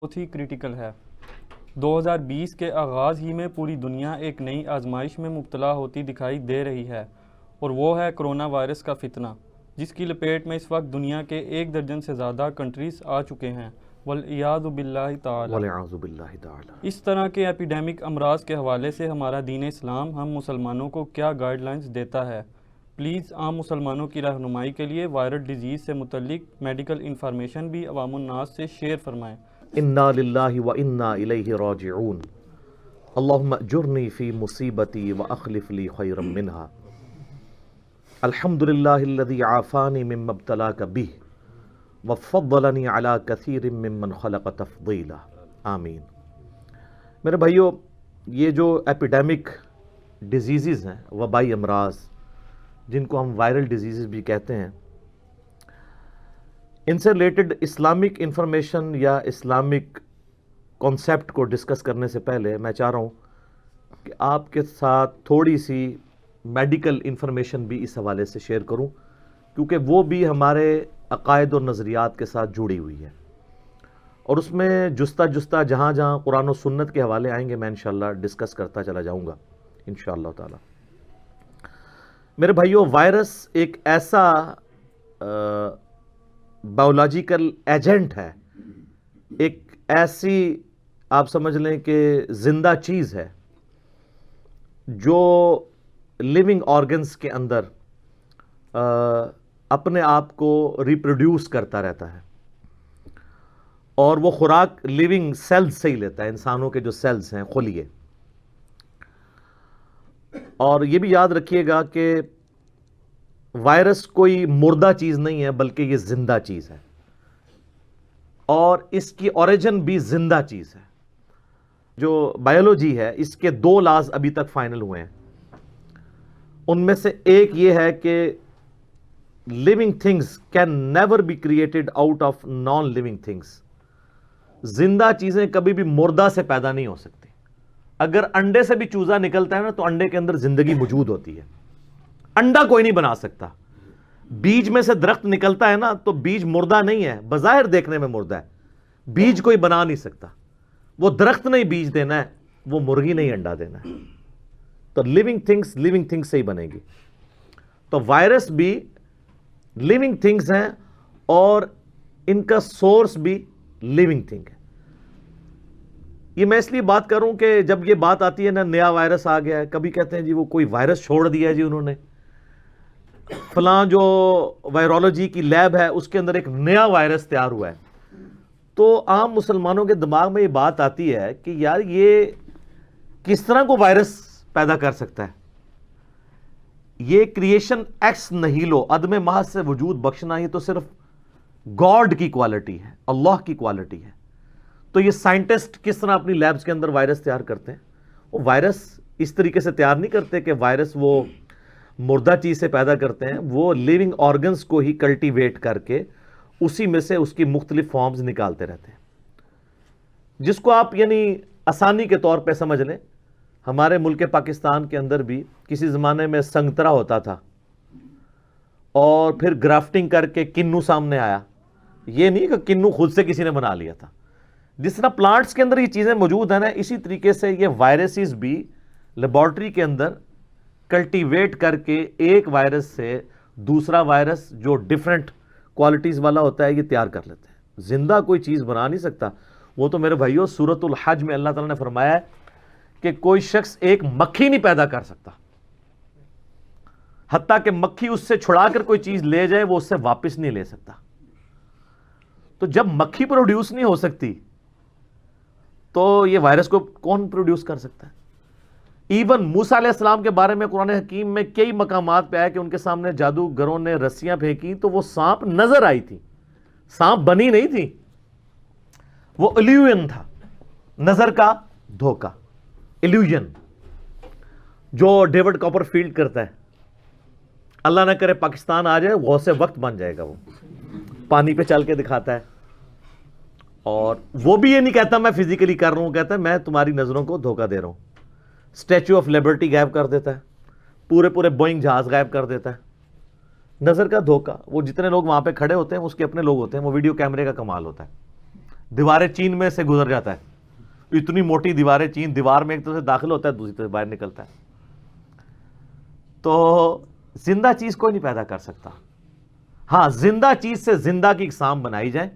بہت ہی کریٹیکل ہے۔ 2020 کے آغاز ہی میں پوری دنیا ایک نئی آزمائش میں مبتلا ہوتی دکھائی دے رہی ہے، اور وہ ہے کرونا وائرس کا فتنہ، جس کی لپیٹ میں اس وقت دنیا کے 1 درجن سے زیادہ کنٹریز آ چکے ہیں، والعیاذ باللہ تعالی۔ والعیاذ باللہ تعالی۔ اس طرح کے ایپیڈیمک امراض کے حوالے سے ہمارا دین اسلام ہم مسلمانوں کو کیا گائیڈ لائنز دیتا ہے؟ پلیز عام مسلمانوں کی رہنمائی کے لیے وائرل ڈیزیز سے متعلق میڈیکل انفارمیشن بھی عوام الناس سے شیئر فرمائیں۔ انا للہ و انا الیہ راجعون، اللہم اجرنی فی مصیبتی و اخلف لی خیرا منہا، الحمدللہ الذی عافانی مما ابتلاک بہ وفضلنی علی کثیر ممن خلق تفضیلا، آمین۔ میرے بھائیو، یہ جو ایپیڈیمک ڈیزیزز ہیں، وبائی امراض جن کو ہم وائرل ڈیزیزز بھی کہتے ہیں، ان سے ریلیٹڈ اسلامک انفارمیشن یا اسلامک کانسیپٹ کو ڈسکس کرنے سے پہلے میں چاہ رہا ہوں کہ آپ کے ساتھ تھوڑی سی میڈیکل انفارمیشن بھی اس حوالے سے شیئر کروں، کیونکہ وہ بھی ہمارے عقائد اور نظریات کے ساتھ جڑی ہوئی ہے، اور اس میں جستہ جہاں جہاں قرآن و سنت کے حوالے آئیں گے میں انشاءاللہ ڈسکس کرتا چلا جاؤں گا انشاءاللہ تعالی۔ میرے بھائیو، وائرس ایک ایسا بایولوجیکل ایجنٹ ہے، ایک ایسی آپ سمجھ لیں کہ زندہ چیز ہے جو لیونگ آرگنز کے اندر اپنے آپ کو ریپروڈیوس کرتا رہتا ہے، اور وہ خوراک لیونگ سیلز سے ہی لیتا ہے، انسانوں کے جو سیلز ہیں خلیے۔ اور یہ بھی یاد رکھیے گا کہ وائرس کوئی مردہ چیز نہیں ہے، بلکہ یہ زندہ چیز ہے، اور اس کی اوریجن بھی زندہ چیز ہے۔ جو بایولوجی ہے، اس کے 2 لاز ابھی تک فائنل ہوئے ہیں، ان میں سے ایک یہ ہے کہ living things can never be created out of non living things۔ زندہ چیزیں کبھی بھی مردہ سے پیدا نہیں ہو سکتی۔ اگر انڈے سے بھی چوزا نکلتا ہے نا، تو انڈے کے اندر زندگی موجود ہوتی ہے، انڈا کوئی نہیں بنا سکتا۔ بیج میں سے درخت نکلتا ہے نا، تو بیج مردہ نہیں ہے، بظاہر دیکھنے میں مردہ ہے، بیج کوئی بنا نہیں سکتا۔ وہ درخت نہیں بیج دینا ہے، وہ مرغی نہیں انڈا دینا ہے۔ تو لیونگ تھنگس سے ہی بنے گی۔ تو وائرس بھی لیونگ تھنگس ہیں، اور ان کا سورس بھی لیونگ تھنگ ہے۔ یہ میں اس لیے بات کروں کہ جب یہ بات آتی ہے نا، نیا وائرس آ گیا ہے، کبھی کہتے ہیں جی وہ کوئی وائرس چھوڑ دیا ہے جی انہوں نے، فلاں جو وائرولوجی کی لیب ہے اس کے اندر ایک نیا وائرس تیار ہوا ہے، تو عام مسلمانوں کے دماغ میں یہ بات آتی ہے کہ یار یہ کس طرح کو وائرس پیدا کر سکتا ہے؟ یہ کریشن ایکس نہیلو، عدم محض سے وجود بخشنا، یہ تو صرف گاڈ کی کوالٹی ہے، اللہ کی کوالٹی ہے۔ تو یہ سائنٹسٹ کس طرح اپنی لیبز کے اندر وائرس تیار کرتے ہیں؟ وہ وائرس اس طریقے سے تیار نہیں کرتے کہ وائرس وہ مردہ چیز سے پیدا کرتے ہیں، وہ لیونگ آرگنز کو ہی کلٹیویٹ کر کے اسی میں سے اس کی مختلف فارمز نکالتے رہتے ہیں، جس کو آپ یعنی آسانی کے طور پہ سمجھ لیں۔ ہمارے ملک پاکستان کے اندر بھی کسی زمانے میں سنگترا ہوتا تھا، اور پھر گرافٹنگ کر کے کنو سامنے آیا۔ یہ نہیں کہ کنو خود سے کسی نے بنا لیا تھا۔ جس طرح پلانٹس کے اندر یہ چیزیں موجود ہیں نا، اسی طریقے سے یہ وائرسز بھی لیبارٹری کے اندر کلٹیویٹ کر کے ایک وائرس سے دوسرا وائرس جو ڈیفرنٹ کوالٹیز والا ہوتا ہے یہ تیار کر لیتے ہیں۔ زندہ کوئی چیز بنا نہیں سکتا۔ وہ تو میرے بھائیو سورۃ الحج میں اللہ تعالیٰ نے فرمایا ہے کہ کوئی شخص ایک مکھی نہیں پیدا کر سکتا، حتیٰ کہ مکھی اس سے چھڑا کر کوئی چیز لے جائے وہ اس سے واپس نہیں لے سکتا۔ تو جب مکھی پروڈیوس نہیں ہو سکتی تو یہ وائرس کو کون پروڈیوس کر سکتا ہے؟ ایون موسیٰ علیہ السلام کے بارے میں قرآن حکیم میں کئی مقامات پہ آیا کہ ان کے سامنے جادوگروں نے رسیاں پھینکی تو وہ سانپ نظر آئی تھی، سانپ بنی نہیں تھی، وہ ایلیوژن تھا، نظر کا دھوکہ، ایلیوژن جو ڈیوڈ کاپر فیلڈ کرتا ہے۔ اللہ نہ کرے پاکستان آ جائے، غوث وقت بن جائے گا، وہ پانی پہ چل کے دکھاتا ہے، اور وہ بھی یہ نہیں کہتا میں فزیکلی کر رہا ہوں، کہتا ہے میں تمہاری نظروں کو دھوکہ دے رہا ہوں۔ اسٹیچو آف لبرٹی غائب کر دیتا ہے، پورے بوئنگ جہاز غائب کر دیتا ہے۔ نظر کا دھوکہ، وہ جتنے لوگ وہاں پہ کھڑے ہوتے ہیں اس کے اپنے لوگ ہوتے ہیں، وہ ویڈیو کیمرے کا کمال ہوتا ہے۔ دیواریں چین میں سے گزر جاتا ہے، اتنی موٹی دیواریں چین، دیوار میں ایک طرف سے داخل ہوتا ہے دوسری طرف باہر نکلتا ہے. تو زندہ چیز کوئی نہیں پیدا کر سکتا. ہاں زندہ چیز سے زندہ کی اقسام بنائی جائیں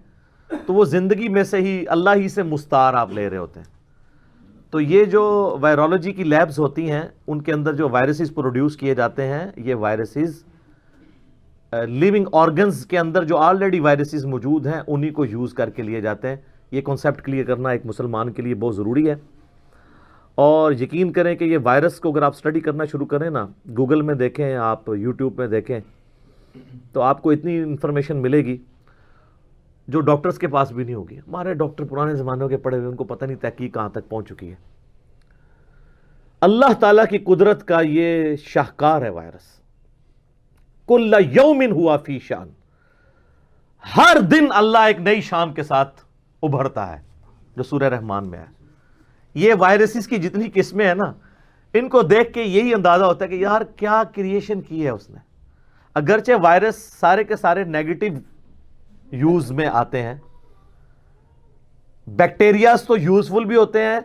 تو وہ زندگی میں سے ہی اللہ ہی سے مستعار آپ لے رہے ہوتے ہیں. تو یہ جو وائرولوجی کی لیبز ہوتی ہیں ان کے اندر جو وائرسز پروڈیوس کیے جاتے ہیں، یہ وائرسز لیونگ آرگنز کے اندر جو آلریڈی وائرسز موجود ہیں انہی کو یوز کر کے لیے جاتے ہیں. یہ کنسیپٹ کلیئر کرنا ایک مسلمان کے لیے بہت ضروری ہے. اور یقین کریں کہ یہ وائرس کو اگر آپ سٹڈی کرنا شروع کریں نا، گوگل میں دیکھیں، آپ یوٹیوب میں دیکھیں، تو آپ کو اتنی انفارمیشن ملے گی جو ڈاکٹرز کے پاس بھی نہیں ہوگی. ہمارے ڈاکٹر پرانے زمانوں کے پڑھے ہوئے، ان کو پتہ نہیں تحقیق کہاں تک پہنچ چکی ہے. اللہ تعالیٰ کی قدرت کا یہ شاہکار ہے وائرس. کل یوم ہوا فی شان، ہر دن اللہ ایک نئی شان کے ساتھ ابھرتا ہے، جو سورہ رحمان میں ہے. یہ وائرسز کی جتنی قسمیں ہیں نا، ان کو دیکھ کے یہی اندازہ ہوتا ہے کہ یار کیا کریشن کی ہے اس نے. اگرچہ وائرس سارے کے سارے نیگیٹو یوز میں آتے ہیں، بیکٹیریاز تو یوزفل بھی ہوتے ہیں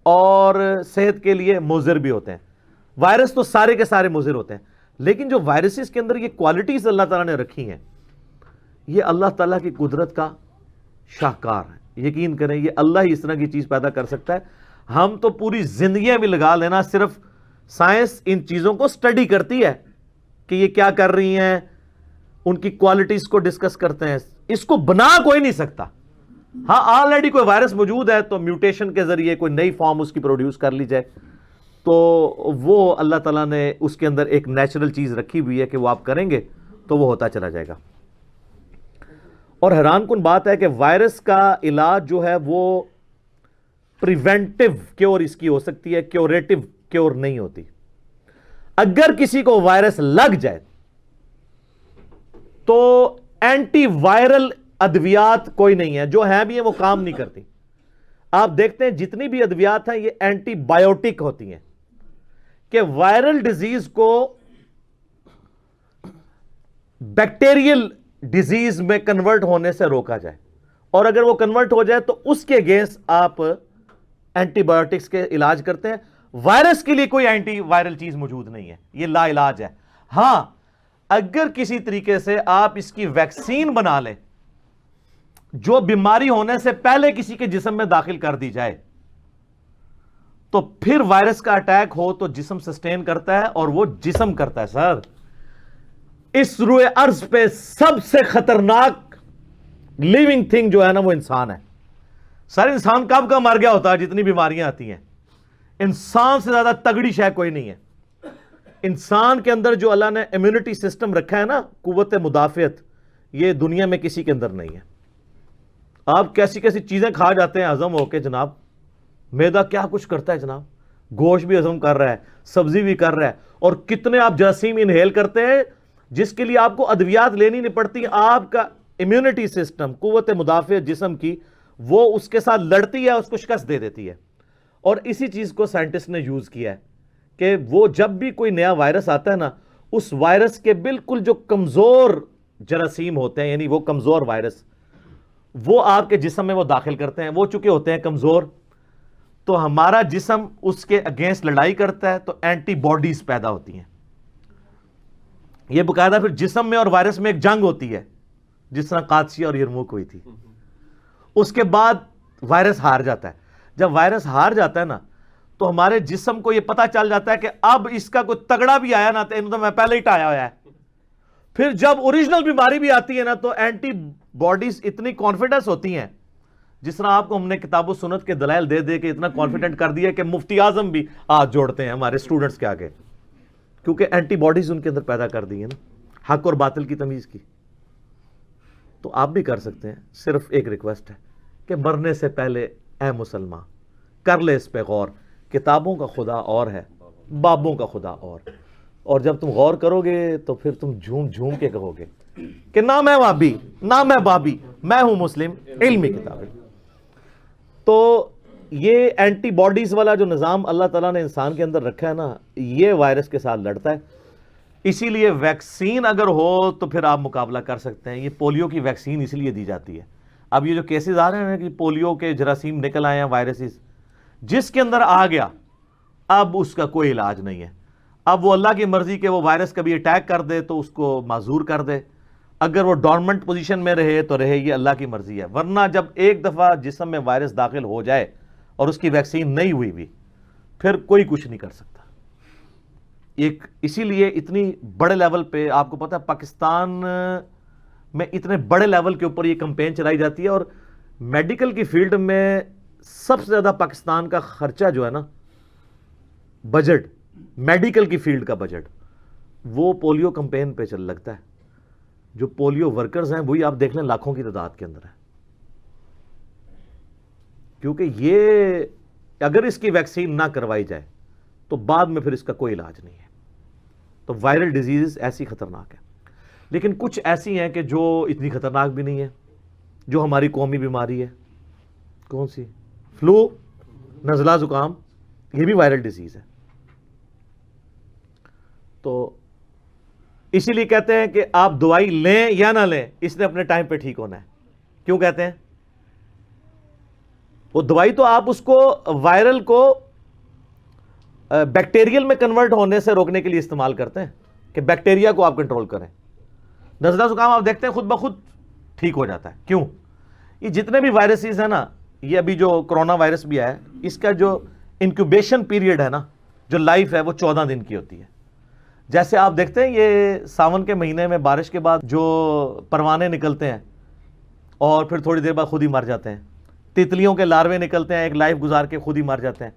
اور صحت کے لیے مضر بھی ہوتے ہیں. وائرس تو سارے کے سارے مضر ہوتے ہیں، لیکن جو وائرسز کے اندر یہ کوالٹیز اللہ تعالیٰ نے رکھی ہیں، یہ اللہ تعالیٰ کی قدرت کا شاہکار ہے. یقین کریں یہ اللہ ہی اس طرح کی چیز پیدا کر سکتا ہے. ہم تو پوری زندگیاں بھی لگا لینا، صرف سائنس ان چیزوں کو سٹڈی کرتی ہے کہ یہ کیا کر رہی ہیں، ان کی کوالٹیز کو ڈسکس کرتے ہیں. اس کو بنا کوئی نہیں سکتا. ہاں آلریڈی کوئی وائرس موجود ہے تو میوٹیشن کے ذریعے کوئی نئی فارم اس کی پروڈیوس کر لی جائے، تو وہ اللہ تعالیٰ نے اس کے اندر ایک نیچرل چیز رکھی ہوئی ہے کہ وہ آپ کریں گے تو وہ ہوتا چلا جائے گا. اور حیران کن بات ہے کہ وائرس کا علاج جو ہے وہ پریونٹیو کیور اس کی ہو سکتی ہے، کیوریٹو کیور نہیں ہوتی. اگر کسی کو وائرس لگ جائے تو اینٹی وائرل ادویات کوئی نہیں ہے، جو ہیں بھی ہیں وہ کام نہیں کرتی. آپ دیکھتے ہیں جتنی بھی ادویات ہیں یہ اینٹی بائیوٹک ہوتی ہیں کہ وائرل ڈیزیز کو بیکٹیریل ڈیزیز میں کنورٹ ہونے سے روکا جائے، اور اگر وہ کنورٹ ہو جائے تو اس کے اگینسٹ آپ اینٹی بائیوٹکس کے علاج کرتے ہیں. وائرس کے لیے کوئی اینٹی وائرل چیز موجود نہیں ہے، یہ لا علاج ہے. ہاں اگر کسی طریقے سے آپ اس کی ویکسین بنا لیں جو بیماری ہونے سے پہلے کسی کے جسم میں داخل کر دی جائے، تو پھر وائرس کا اٹیک ہو تو جسم سسٹین کرتا ہے اور وہ جسم کرتا ہے. سر اس روئے ارض پہ سب سے خطرناک لیونگ تھنگ جو ہے نا وہ انسان ہے. سر انسان کب کا مر گیا ہوتا ہے جتنی بیماریاں آتی ہیں. انسان سے زیادہ تگڑی شے کوئی نہیں ہے. انسان کے اندر جو اللہ نے امیونٹی سسٹم رکھا ہے نا، قوت مدافعت، یہ دنیا میں کسی کے اندر نہیں ہے. آپ کیسی کیسی چیزیں کھا جاتے ہیں ہضم ہو کے جناب. میدا کیا کچھ کرتا ہے جناب، گوشت بھی ہضم کر رہا ہے، سبزی بھی کر رہا ہے، اور کتنے آپ جراثیم انہیل کرتے ہیں جس کے لیے آپ کو ادویات لینی نہیں پڑتی. آپ کا امیونٹی سسٹم، قوت مدافعت جسم کی، وہ اس کے ساتھ لڑتی ہے، اس کو شکست دے دیتی ہے. اور اسی چیز کو سائنٹسٹ نے یوز کیا ہے کہ وہ جب بھی کوئی نیا وائرس آتا ہے نا، اس وائرس کے بالکل جو کمزور جراثیم ہوتے ہیں، یعنی وہ کمزور وائرس، وہ آپ کے جسم میں وہ داخل کرتے ہیں. وہ چونکہ ہوتے ہیں کمزور، تو ہمارا جسم اس کے اگینسٹ لڑائی کرتا ہے تو اینٹی باڈیز پیدا ہوتی ہیں. یہ باقاعدہ پھر جسم میں اور وائرس میں ایک جنگ ہوتی ہے، جس طرح قادسیہ اور یرموک ہوئی تھی. اس کے بعد وائرس ہار جاتا ہے. جب وائرس ہار جاتا ہے نا تو ہمارے جسم کو یہ پتا چل جاتا ہے کہ اب اس کا کوئی تگڑا بھی آیا نا تو میں پہلے ہی ٹایا ہوا ہے. پھر جب اوریجنل بیماری بھی آتی ہے نا تو اینٹی باڈیز اتنی کانفیڈنس ہوتی ہیں، جس طرح آپ کو ہم نے کتاب و سنت کے دلائل دے دے کے اتنا کانفیڈنٹ کر دیا کہ مفتی اعظم بھی ہاتھ جوڑتے ہیں ہمارے اسٹوڈنٹس کے آگے، کیونکہ اینٹی باڈیز ان کے اندر پیدا کر دی ہیں نا، حق اور باطل کی تمیز کی. تو آپ بھی کر سکتے ہیں. صرف ایک ریکویسٹ ہے کہ مرنے سے پہلے اے مسلمان کر لے اس پہ غور. کتابوں کا خدا اور ہے، بابوں کا خدا اور جب تم غور کرو گے تو پھر تم جھوم جھوم کے کہو گے کہ نہ میں وابی نہ میں بابی، میں ہوں مسلم، علمی کتابیں. تو یہ اینٹی باڈیز والا جو نظام اللہ تعالیٰ نے انسان کے اندر رکھا ہے نا، یہ وائرس کے ساتھ لڑتا ہے. اسی لیے ویکسین اگر ہو تو پھر آپ مقابلہ کر سکتے ہیں. یہ پولیو کی ویکسین اس لیے دی جاتی ہے. اب یہ جو کیسز آ رہے ہیں کہ پولیو کے جراثیم نکل آئے ہیں وائرسز، جس کے اندر آ گیا اب اس کا کوئی علاج نہیں ہے. اب وہ اللہ کی مرضی کہ وہ وائرس کبھی اٹیک کر دے تو اس کو معذور کر دے، اگر وہ ڈورمنٹ پوزیشن میں رہے تو رہے، یہ اللہ کی مرضی ہے. ورنہ جب ایک دفعہ جسم میں وائرس داخل ہو جائے اور اس کی ویکسین نہیں ہوئی بھی، پھر کوئی کچھ نہیں کر سکتا. اسی لیے اتنی بڑے لیول پہ آپ کو پتا ہے پاکستان میں اتنے بڑے لیول کے اوپر یہ کمپین چلائی جاتی ہے، اور میڈیکل کی فیلڈ میں سب سے زیادہ پاکستان کا خرچہ جو ہے نا، بجٹ، میڈیکل کی فیلڈ کا بجٹ، وہ پولیو کمپین پہ چل لگتا ہے. جو پولیو ورکرز ہیں وہی آپ دیکھ لیں لاکھوں کی تعداد کے اندر ہے، کیونکہ یہ اگر اس کی ویکسین نہ کروائی جائے تو بعد میں پھر اس کا کوئی علاج نہیں ہے. تو وائرل ڈیزیز ایسی خطرناک ہے، لیکن کچھ ایسی ہیں کہ جو اتنی خطرناک بھی نہیں ہے، جو ہماری قومی بیماری ہے. کون سی؟ فلو، نزلہ زکام، یہ بھی وائرل ڈیزیز ہے. تو اسی لیے کہتے ہیں کہ آپ دوائی لیں یا نہ لیں، اس نے اپنے ٹائم پہ ٹھیک ہونا ہے. کیوں کہتے ہیں؟ وہ دوائی تو آپ اس کو وائرل کو بیکٹیریل میں کنورٹ ہونے سے روکنے کے لیے استعمال کرتے ہیں کہ بیکٹیریا کو آپ کنٹرول کریں. نزلہ زکام آپ دیکھتے ہیں خود بخود ٹھیک ہو جاتا ہے. کیوں؟ یہ جتنے بھی وائرسز ہیں نا، یہ ابھی جو کرونا وائرس بھی ہے، اس کا جو انکیوبیشن پیریڈ ہے نا، جو لائف ہے وہ 14 دن کی ہوتی ہے. جیسے آپ دیکھتے ہیں یہ ساون کے مہینے میں بارش کے بعد جو پروانے نکلتے ہیں اور پھر تھوڑی دیر بعد خود ہی مر جاتے ہیں، تتلیوں کے لاروے نکلتے ہیں، ایک لائف گزار کے خود ہی مر جاتے ہیں.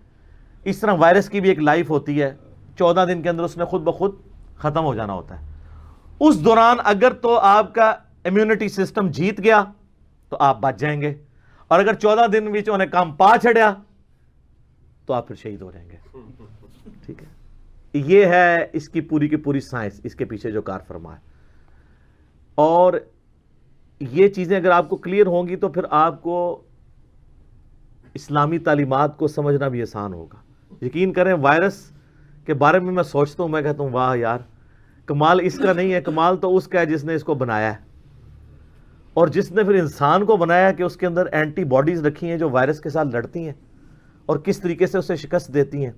اس طرح وائرس کی بھی ایک لائف ہوتی ہے، 14 دن کے اندر اس نے خود بخود ختم ہو جانا ہوتا ہے. اس دوران اگر تو آپ کا امیونٹی سسٹم جیت گیا تو آپ بچ جائیں گے، اور اگر 14 دن بھی انہیں کام پا چھڑیا تو آپ پھر شہید ہو جائیں گے. ٹھیک ہے، یہ ہے اس کی پوری کی پوری سائنس، اس کے پیچھے جو کار فرما ہے. اور یہ چیزیں اگر آپ کو کلیئر ہوں گی تو پھر آپ کو اسلامی تعلیمات کو سمجھنا بھی آسان ہوگا. یقین کریں وائرس کے بارے میں سوچتا ہوں، میں کہتا ہوں واہ یار، کمال اس کا نہیں ہے، کمال تو اس کا ہے جس نے اس کو بنایا ہے، اور جس نے پھر انسان کو بنایا کہ اس کے اندر اینٹی باڈیز رکھی ہیں جو وائرس کے ساتھ لڑتی ہیں اور کس طریقے سے اسے شکست دیتی ہیں.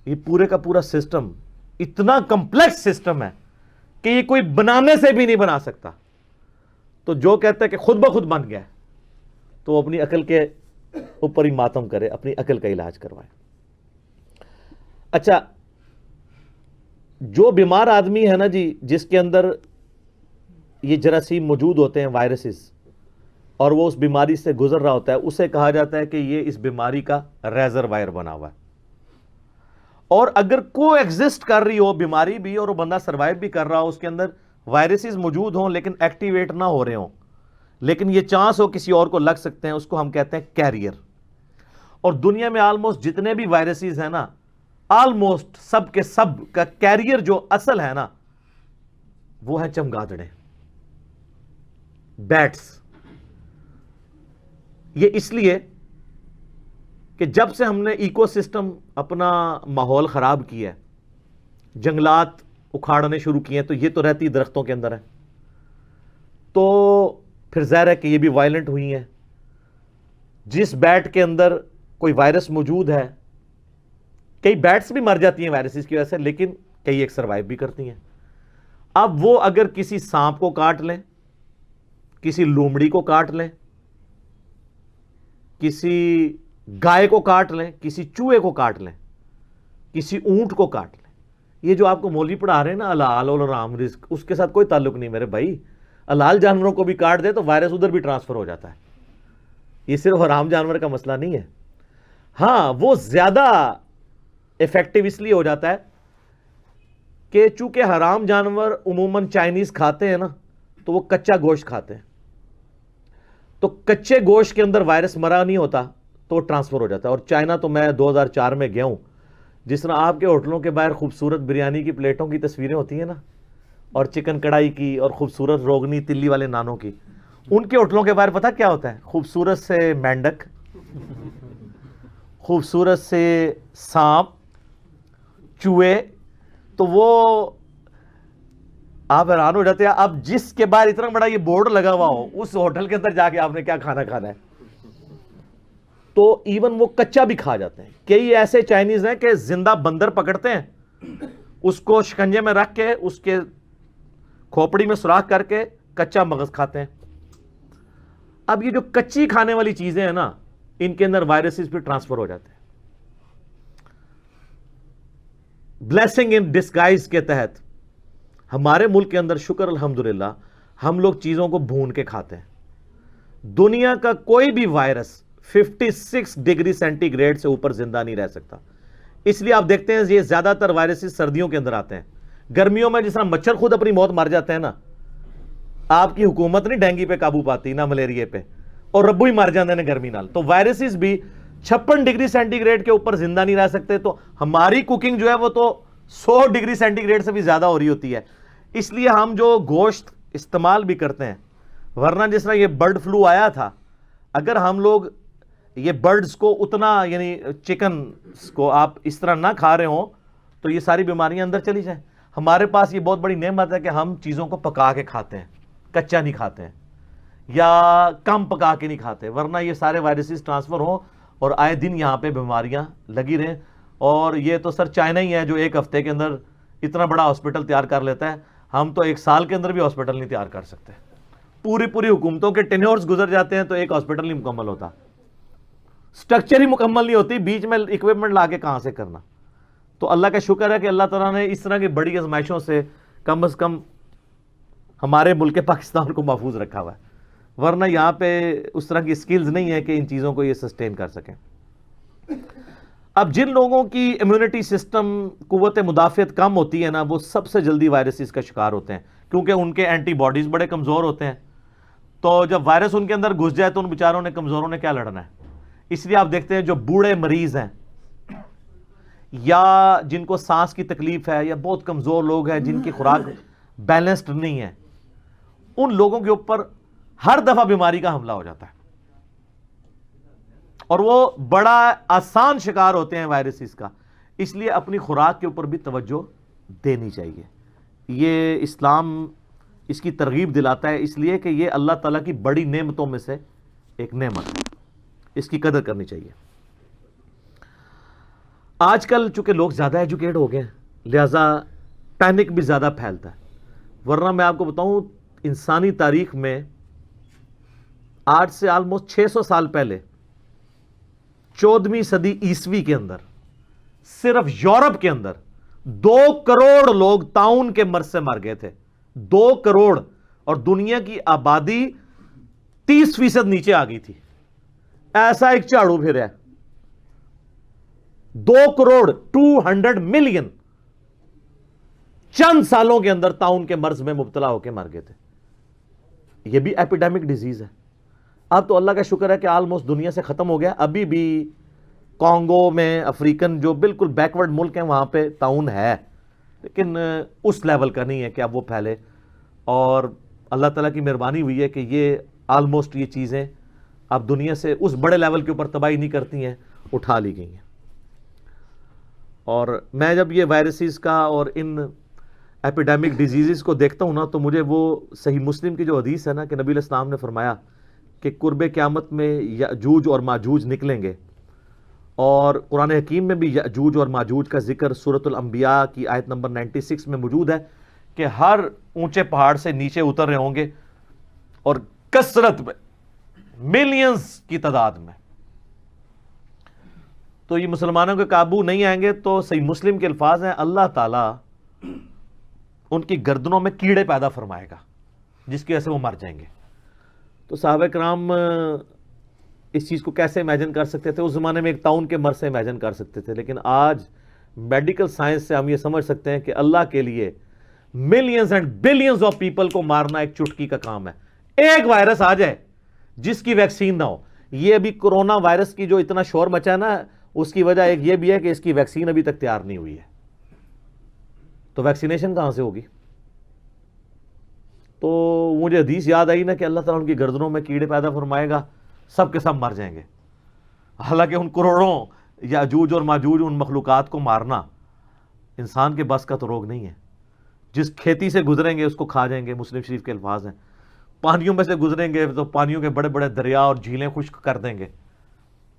یہ پورے کا پورا سسٹم اتنا کمپلیکس سسٹم ہے کہ یہ کوئی بنانے سے بھی نہیں بنا سکتا. تو جو کہتا ہے کہ خود بخود بن گیا ہے تو اپنی عقل کے اوپر ہی ماتم کرے، اپنی عقل کا علاج کروائے. اچھا، جو بیمار آدمی ہے نا جی، جس کے اندر یہ جراثیم موجود ہوتے ہیں، وائرسز، اور وہ اس بیماری سے گزر رہا ہوتا ہے، اسے کہا جاتا ہے کہ یہ اس بیماری کا ریزروائر بنا ہوا ہے. اور اگر کو ایگزسٹ کر رہی ہو بیماری بھی اور وہ بندہ سروائیو بھی کر رہا ہو، اس کے اندر وائرسز موجود ہوں لیکن ایکٹیویٹ نہ ہو رہے ہوں، لیکن یہ چانس ہو کسی اور کو لگ سکتے ہیں، اس کو ہم کہتے ہیں کیریئر. اور دنیا میں آلموسٹ جتنے بھی وائرسز ہیں نا، آلموسٹ سب کے سب کا کیریئر جو اصل ہے نا، وہ ہے چمگادڑیں، بیٹس. یہ اس لیے کہ جب سے ہم نے ایکو سسٹم اپنا ماحول خراب کیا ہے، جنگلات اکھاڑنے شروع کیے ہیں، تو یہ تو رہتی درختوں کے اندر ہے، تو پھر ظاہر ہے کہ یہ بھی وائلنٹ ہوئی ہیں. جس بیٹ کے اندر کوئی وائرس موجود ہے، کئی بیٹس بھی مر جاتی ہیں وائرسز کی وجہ سے، لیکن کئی ایک سروائیو بھی کرتی ہیں. اب وہ اگر کسی سانپ کو کاٹ لیں، کسی لومڑی کو کاٹ لیں، کسی گائے کو کاٹ لیں، کسی چوہے کو کاٹ لیں، کسی اونٹ کو کاٹ لیں، یہ جو آپ کو مولوی پڑھا رہے ہیں نا الحال اور حرام رزق، اس کے ساتھ کوئی تعلق نہیں میرے بھائی. الحال جانوروں کو بھی کاٹ دے تو وائرس ادھر بھی ٹرانسفر ہو جاتا ہے. یہ صرف حرام جانور کا مسئلہ نہیں ہے. ہاں، وہ زیادہ افیکٹو اس لیے ہو جاتا ہے کہ چونکہ حرام جانور عموماً چائنیز کھاتے ہیں نا، تو وہ کچا گوشت کھاتے ہیں، تو کچے گوشت کے اندر وائرس مرا نہیں ہوتا تو ٹرانسفر ہو جاتا ہے. اور چائنا تو میں 2004 میں گیا ہوں، جس طرح آپ کے ہوٹلوں کے باہر خوبصورت بریانی کی پلیٹوں کی تصویریں ہوتی ہیں نا، اور چکن کڑھائی کی اور خوبصورت روغنی تلی والے نانوں کی، ان کے ہوٹلوں کے باہر پتہ کیا ہوتا ہے؟ خوبصورت سے مینڈک، خوبصورت سے سانپ، چوہے. تو وہ آپ حیران ہو جاتے ہیں. اب جس کے باہر اتنا بڑا یہ بورڈ لگا ہوا ہو, اس ہوٹل کے اندر جا کے آپ نے کیا کھانا کھانا ہے, تو ایون وہ کچا بھی کھا جاتے ہیں. کئی ایسے چائنیز ہیں کہ زندہ بندر پکڑتے ہیں, اس کو شکنجے میں رکھ کے اس کے کھوپڑی میں سوراخ کر کے کچا مغز کھاتے ہیں. اب یہ جو کچی کھانے والی چیزیں ہیں نا, ان کے اندر وائرسز بھی ٹرانسفر ہو جاتے ہیں. بلیسنگ ان ڈسگائز کے تحت ہمارے ملک کے اندر شکر الحمدللہ ہم لوگ چیزوں کو بھون کے کھاتے ہیں. دنیا کا کوئی بھی وائرس 56 ڈگری سینٹی گریڈ سے اوپر زندہ نہیں رہ سکتا. اس لیے آپ دیکھتے ہیں یہ زیادہ تر وائرسز سردیوں کے اندر آتے ہیں. گرمیوں میں جس طرح مچھر خود اپنی موت مر جاتے ہیں نا, آپ کی حکومت نہیں ڈینگی پہ قابو پاتی نہ ملیریا پہ, اور ربو ہی مر جاتے ہیں گرمی نال. تو وائرسز بھی 56 ڈگری سینٹی گریڈ کے اوپر زندہ نہیں رہ سکتے. تو ہماری کوکنگ جو ہے وہ تو 100 ڈگری سینٹی گریڈ سے بھی زیادہ ہو رہی ہوتی ہے. اس لیے ہم جو گوشت استعمال بھی کرتے ہیں, ورنہ جس طرح یہ برڈ فلو آیا تھا, اگر ہم لوگ یہ برڈز کو اتنا, یعنی چکن کو آپ اس طرح نہ کھا رہے ہوں تو یہ ساری بیماریاں اندر چلی جائیں. ہمارے پاس یہ بہت بڑی نعمت ہے کہ ہم چیزوں کو پکا کے کھاتے ہیں, کچا نہیں کھاتے ہیں یا کم پکا کے نہیں کھاتے, ورنہ یہ سارے وائرسز ٹرانسفر ہوں اور آئے دن یہاں پہ بیماریاں لگی رہیں. اور یہ تو سر چائنا ہی ہے جو ایک ہفتے کے اندر اتنا بڑا ہاسپٹل تیار کر لیتا ہے. ہم تو ایک سال کے اندر بھی ہاسپٹل نہیں تیار کر سکتے. پوری حکومتوں کے ٹینیورز گزر جاتے ہیں تو ایک ہاسپٹل نہیں مکمل ہوتا, سٹرکچر ہی مکمل نہیں ہوتی, بیچ میں اکوپمنٹ لا کے کہاں سے کرنا. تو اللہ کا شکر ہے کہ اللہ تعالیٰ نے اس طرح کی بڑی آزمائشوں سے کم از کم ہمارے ملک پاکستان کو محفوظ رکھا ہوا ہے, ورنہ یہاں پہ اس طرح کی سکلز نہیں ہے کہ ان چیزوں کو یہ سسٹین کر سکیں. اب جن لوگوں کی امیونٹی سسٹم قوت مدافعت کم ہوتی ہے نا, وہ سب سے جلدی وائرسز کا شکار ہوتے ہیں, کیونکہ ان کے اینٹی باڈیز بڑے کمزور ہوتے ہیں. تو جب وائرس ان کے اندر گھس جائے تو ان بیچاروں نے, کمزوروں نے کیا لڑنا ہے. اس لیے آپ دیکھتے ہیں جو بوڑھے مریض ہیں یا جن کو سانس کی تکلیف ہے یا بہت کمزور لوگ ہیں جن کی خوراک بیلنسڈ نہیں ہے, ان لوگوں کے اوپر ہر دفعہ بیماری کا حملہ ہو جاتا ہے اور وہ بڑا آسان شکار ہوتے ہیں وائرسز کا. اس لیے اپنی خوراک کے اوپر بھی توجہ دینی چاہیے. یہ اسلام اس کی ترغیب دلاتا ہے, اس لیے کہ یہ اللہ تعالیٰ کی بڑی نعمتوں میں سے ایک نعمت ہے, اس کی قدر کرنی چاہیے. آج کل چونکہ لوگ زیادہ ایجوکیٹ ہو گئے ہیں, لہذا پینک بھی زیادہ پھیلتا ہے. ورنہ میں آپ کو بتاؤں, انسانی تاریخ میں آج سے آلموسٹ 600 سال پہلے 14ویں صدی عیسوی کے اندر صرف یورپ کے اندر 2 کروڑ لوگ طاعون کے مرض سے مر گئے تھے. 2 کروڑ, اور دنیا کی آبادی 30% نیچے آ گئی تھی. ایسا ایک جھاڑو پھر ہے, 2 کروڑ 200 ملین چند سالوں کے اندر طاعون کے مرض میں مبتلا ہو کے مر گئے تھے. یہ بھی ایپیڈیمک ڈیزیز ہے. اب تو اللہ کا شکر ہے کہ آلموسٹ دنیا سے ختم ہو گیا. ابھی بھی کانگو میں, افریقن جو بالکل بیکورڈ ملک ہیں, وہاں پہ طاعون ہے, لیکن اس لیول کا نہیں ہے کہ اب وہ پھیلے. اور اللہ تعالیٰ کی مہربانی ہوئی ہے کہ یہ آلموسٹ یہ چیزیں اب دنیا سے اس بڑے لیول کے اوپر تباہی نہیں کرتی ہیں, اٹھا لی گئی ہیں. اور میں جب یہ وائرسز کا اور ان ایپیڈیمک ڈیزیزز کو دیکھتا ہوں نا, تو مجھے وہ صحیح مسلم کی جو حدیث ہے نا کہ نبی علیہ السلام نے فرمایا کہ قرب قیامت میں یأجوج اور ماجوج نکلیں گے. اور قرآن حکیم میں بھی یأجوج اور ماجوج کا ذکر سورۃ الانبیاء کی آیت نمبر 96 میں موجود ہے کہ ہر اونچے پہاڑ سے نیچے اتر رہے ہوں گے اور کثرت میں, ملینز کی تعداد میں. تو یہ مسلمانوں کے قابو نہیں آئیں گے. تو صحیح مسلم کے الفاظ ہیں, اللہ تعالیٰ ان کی گردنوں میں کیڑے پیدا فرمائے گا جس کی وجہ سے وہ مر جائیں گے. تو صحابہ کرام اس چیز کو کیسے امیجن کر سکتے تھے؟ اس زمانے میں ایک طاعون کے مرض سے امیجن کر سکتے تھے, لیکن آج میڈیکل سائنس سے ہم یہ سمجھ سکتے ہیں کہ اللہ کے لیے millions and billions of people کو مارنا ایک چٹکی کا کام ہے. ایک وائرس آ جائے جس کی ویکسین نہ ہو. یہ ابھی کورونا وائرس کی جو اتنا شور مچا ہے نا, اس کی وجہ ایک یہ بھی ہے کہ اس کی ویکسین ابھی تک تیار نہیں ہوئی ہے. تو ویکسینیشن کہاں سے ہوگی؟ تو مجھے حدیث یاد آئی نا کہ اللہ تعالیٰ ان کی گردنوں میں کیڑے پیدا فرمائے گا, سب کے سب مر جائیں گے. حالانکہ ان کروڑوں یاجوج اور ماجوج, ان مخلوقات کو مارنا انسان کے بس کا تو روگ نہیں ہے. جس کھیتی سے گزریں گے اس کو کھا جائیں گے، مسلم شریف کے الفاظ ہیں. پانیوں میں سے گزریں گے تو پانیوں کے بڑے بڑے دریا اور جھیلیں خشک کر دیں گے.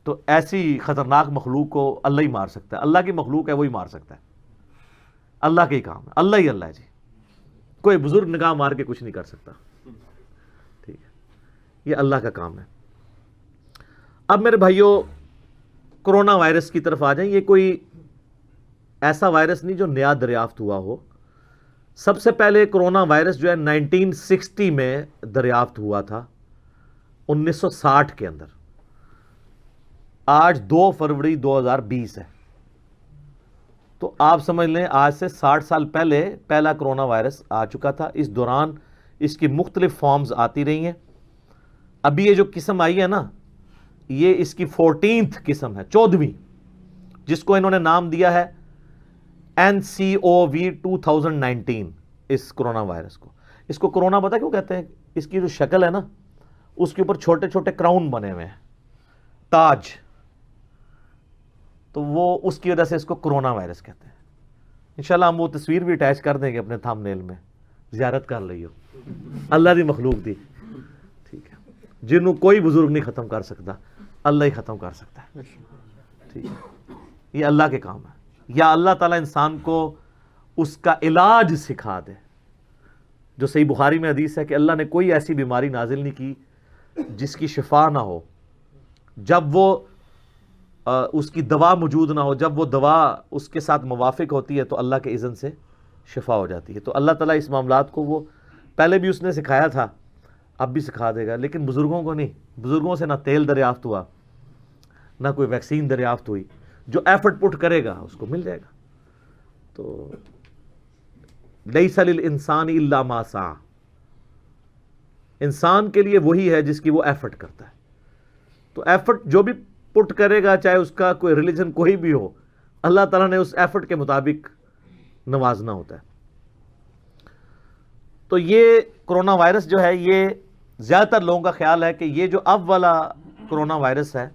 تو ایسی خطرناک مخلوق کو اللہ ہی مار سکتا ہے. اللہ کی مخلوق ہے وہی مار سکتا ہے. اللہ کے ہی کام ہے، اللہ ہی اللہ ہے جی. کوئی بزرگ نگاہ مار کے کچھ نہیں کر سکتا. ٹھیک ہے، یہ اللہ کا کام ہے. اب میرے بھائیوں کرونا وائرس کی طرف آ جائیں. یہ کوئی ایسا وائرس نہیں جو نیا دریافت ہوا ہو. سب سے پہلے کرونا وائرس جو ہے 1960 میں دریافت ہوا تھا، 1960 کے اندر. آج 2 فروری 2020 ہے، تو آپ سمجھ لیں آج سے 60 سال پہلے پہلا کرونا وائرس آ چکا تھا. اس دوران اس کی مختلف فارمز آتی رہی ہیں. ابھی یہ جو قسم آئی ہے نا، یہ اس کی 14th قسم ہے، 14ویں، جس کو انہوں نے نام دیا ہے NCOV 2019. اس کرونا وائرس کو، اس کو کرونا پتہ کیوں کہتے ہیں؟ اس کی جو شکل ہے نا، اس کے اوپر چھوٹے چھوٹے کراؤن بنے ہوئے ہیں، تاج، تو وہ اس کی وجہ سے اس کو کرونا وائرس کہتے ہیں. انشاءاللہ ہم وہ تصویر بھی اٹیچ کر دیں گے اپنے تھم نیل میں، زیارت کر لئیو. اللہ دی مخلوق دی، ٹھیک ہے، جنہوں کوئی بزرگ نہیں ختم کر سکتا، اللہ ہی ختم کر سکتا ہے. ٹھیک ہے، یہ اللہ کے کام ہے. یا اللہ تعالیٰ انسان کو اس کا علاج سکھا دے. جو صحیح بخاری میں حدیث ہے کہ اللہ نے کوئی ایسی بیماری نازل نہیں کی جس کی شفا نہ ہو. جب وہ اس کی دوا موجود نہ ہو، جب وہ دوا اس کے ساتھ موافق ہوتی ہے تو اللہ کے اذن سے شفا ہو جاتی ہے. تو اللہ تعالیٰ اس معاملات کو وہ پہلے بھی اس نے سکھایا تھا، اب بھی سکھا دے گا. لیکن بزرگوں کو نہیں. بزرگوں سے نہ تیل دریافت ہوا، نہ کوئی ویکسین دریافت ہوئی. جو ایفرٹ پٹ کرے گا اس کو مل جائے گا. تو لیس للانسان الا ما سعی، انسان کے لیے وہی ہے جس کی وہ ایفرٹ کرتا ہے. تو ایفرٹ جو بھی پٹ کرے گا، چاہے اس کا کوئی ریلیجن کوئی بھی ہو، اللہ تعالیٰ نے اس ایفرٹ کے مطابق نوازنا ہوتا ہے. تو یہ کرونا وائرس جو ہے، یہ زیادہ تر لوگوں کا خیال ہے کہ یہ جو اب والا کرونا وائرس ہے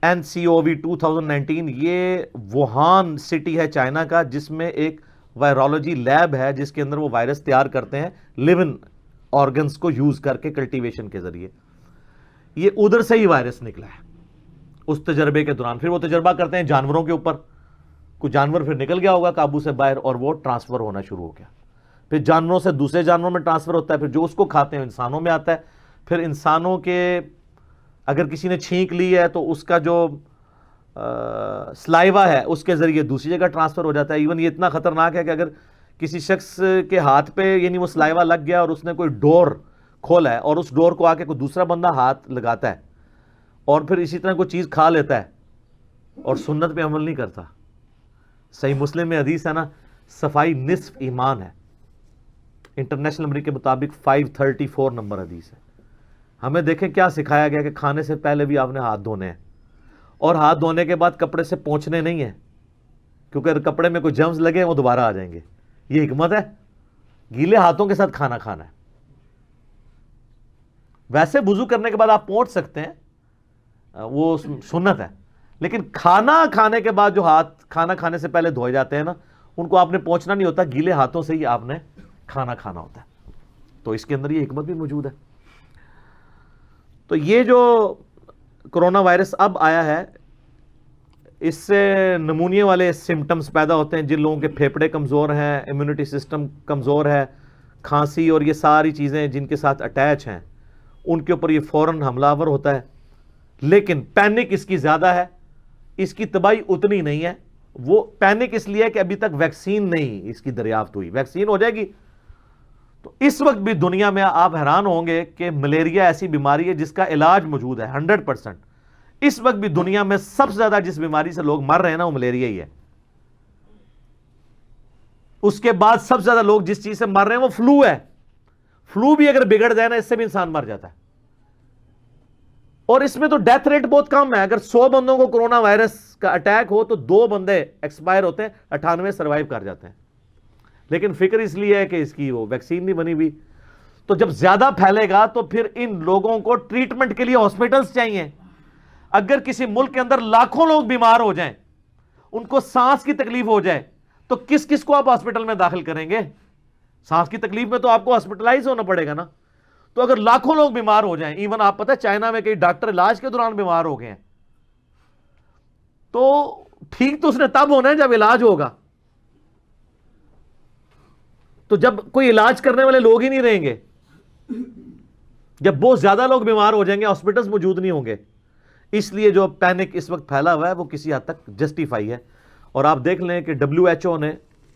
NCOV 2019، یہ ووہان سٹی ہے چائنا کا، جس میں ایک وائرولوجی لیب ہے جس کے اندر وہ وائرس تیار کرتے ہیں لیون آرگنز کو یوز کر کے، کلٹیویشن کے ذریعے. یہ ادھر سے ہی وائرس نکلا ہے اس تجربے کے دوران. پھر وہ تجربہ کرتے ہیں جانوروں کے اوپر، کوئی جانور پھر نکل گیا ہوگا قابو سے باہر اور وہ ٹرانسفر ہونا شروع ہو گیا. پھر جانوروں سے دوسرے جانوروں میں ٹرانسفر ہوتا ہے، پھر جو اس کو کھاتے ہیں انسانوں میں آتا ہے. پھر انسانوں کے اگر کسی نے چھینک لی ہے تو اس کا جو سلائیوا ہے اس کے ذریعے دوسری جگہ ٹرانسفر ہو جاتا ہے. ایون یہ اتنا خطرناک ہے کہ اگر کسی شخص کے ہاتھ پہ یعنی وہ سلائیوا لگ گیا اور اس نے کوئی ڈور کھولا ہے اور اس ڈور کو آ کے کوئی دوسرا بندہ ہاتھ لگاتا ہے اور پھر اسی طرح کوئی چیز کھا لیتا ہے اور سنت پہ عمل نہیں کرتا. صحیح مسلم میں حدیث ہے نا، صفائی نصف ایمان ہے. انٹرنیشنل نمبر کے مطابق 534 نمبر حدیث ہے. ہمیں دیکھیں کیا سکھایا گیا کہ کھانے سے پہلے بھی آپ نے ہاتھ دھونے ہیں، اور ہاتھ دھونے کے بعد کپڑے سے پوچھنے نہیں ہیں، کیونکہ اگر کپڑے میں کوئی جرمز لگے وہ دوبارہ آ جائیں گے. یہ حکمت ہے. گیلے ہاتھوں کے ساتھ کھانا کھانا ہے. ویسے وضو کرنے کے بعد آپ پونچھ سکتے ہیں، وہ سنت ہے، لیکن کھانا کھانے کے بعد جو ہاتھ کھانا کھانے سے پہلے دھوئے جاتے ہیں نا، ان کو آپ نے پوچھنا نہیں ہوتا، گیلے ہاتھوں سے ہی آپ نے کھانا کھانا ہوتا ہے. تو اس کے اندر یہ حکمت بھی موجود ہے. تو یہ جو کرونا وائرس اب آیا ہے، اس سے نمونیے والے سمٹمز پیدا ہوتے ہیں. جن لوگوں کے پھیپھڑے کمزور ہیں، امیونٹی سسٹم کمزور ہے، کھانسی اور یہ ساری چیزیں جن کے ساتھ اٹیچ ہیں، ان کے اوپر یہ فوراً حملہ آور ہوتا ہے. لیکن پینک اس کی زیادہ ہے، اس کی تباہی اتنی نہیں ہے. وہ پینک اس لیے کہ ابھی تک ویکسین نہیں اس کی دریافت ہوئی. ویکسین ہو جائے گی تو اس وقت بھی دنیا میں آپ حیران ہوں گے کہ ملیریا ایسی بیماری ہے جس کا علاج موجود ہے 100%. اس وقت بھی دنیا میں سب سے زیادہ جس بیماری سے لوگ مر رہے ہیں نا، وہ ملیریا ہی ہے. اس کے بعد سب سے زیادہ لوگ جس چیز سے مر رہے ہیں وہ فلو ہے. فلو بھی اگر بگڑ جائے نا، اس سے بھی انسان مر جاتا ہے. اور اس میں تو ڈیتھ ریٹ بہت کم ہے. اگر 100 بندوں کو کرونا وائرس کا اٹیک ہو تو 2 بندے ایکسپائر ہوتے ہیں، 98 سروائیو کر جاتے ہیں. لیکن فکر اس لیے ہے کہ اس کی وہ ویکسین نہیں بنی ہوئی. تو جب زیادہ پھیلے گا تو پھر ان لوگوں کو ٹریٹمنٹ کے لیے ہاسپٹلز چاہیے. اگر کسی ملک کے اندر لاکھوں لوگ بیمار ہو جائیں، ان کو سانس کی تکلیف ہو جائے، تو کس کس کو آپ ہاسپٹل میں داخل کریں گے؟ سانس کی تکلیف میں تو آپ کو ہاسپٹلائز ہونا پڑے گا نا. تو اگر لاکھوں لوگ بیمار ہو جائیں، ایون آپ پتہ ہے چائنا میں کئی ڈاکٹر علاج کے دوران بیمار ہو گئے ہیں، تو ٹھیک تو اس نے تب ہونا ہے جب علاج ہوگا. تو جب کوئی علاج کرنے والے لوگ ہی نہیں رہیں گے، جب بہت زیادہ لوگ بیمار ہو جائیں گے، ہاسپٹلز موجود نہیں ہوں گے. اس لیے جو پینک اس وقت پھیلا ہوا ہے وہ کسی حد تک جسٹیفائی ہے. اور آپ دیکھ لیں کہ WHO نے،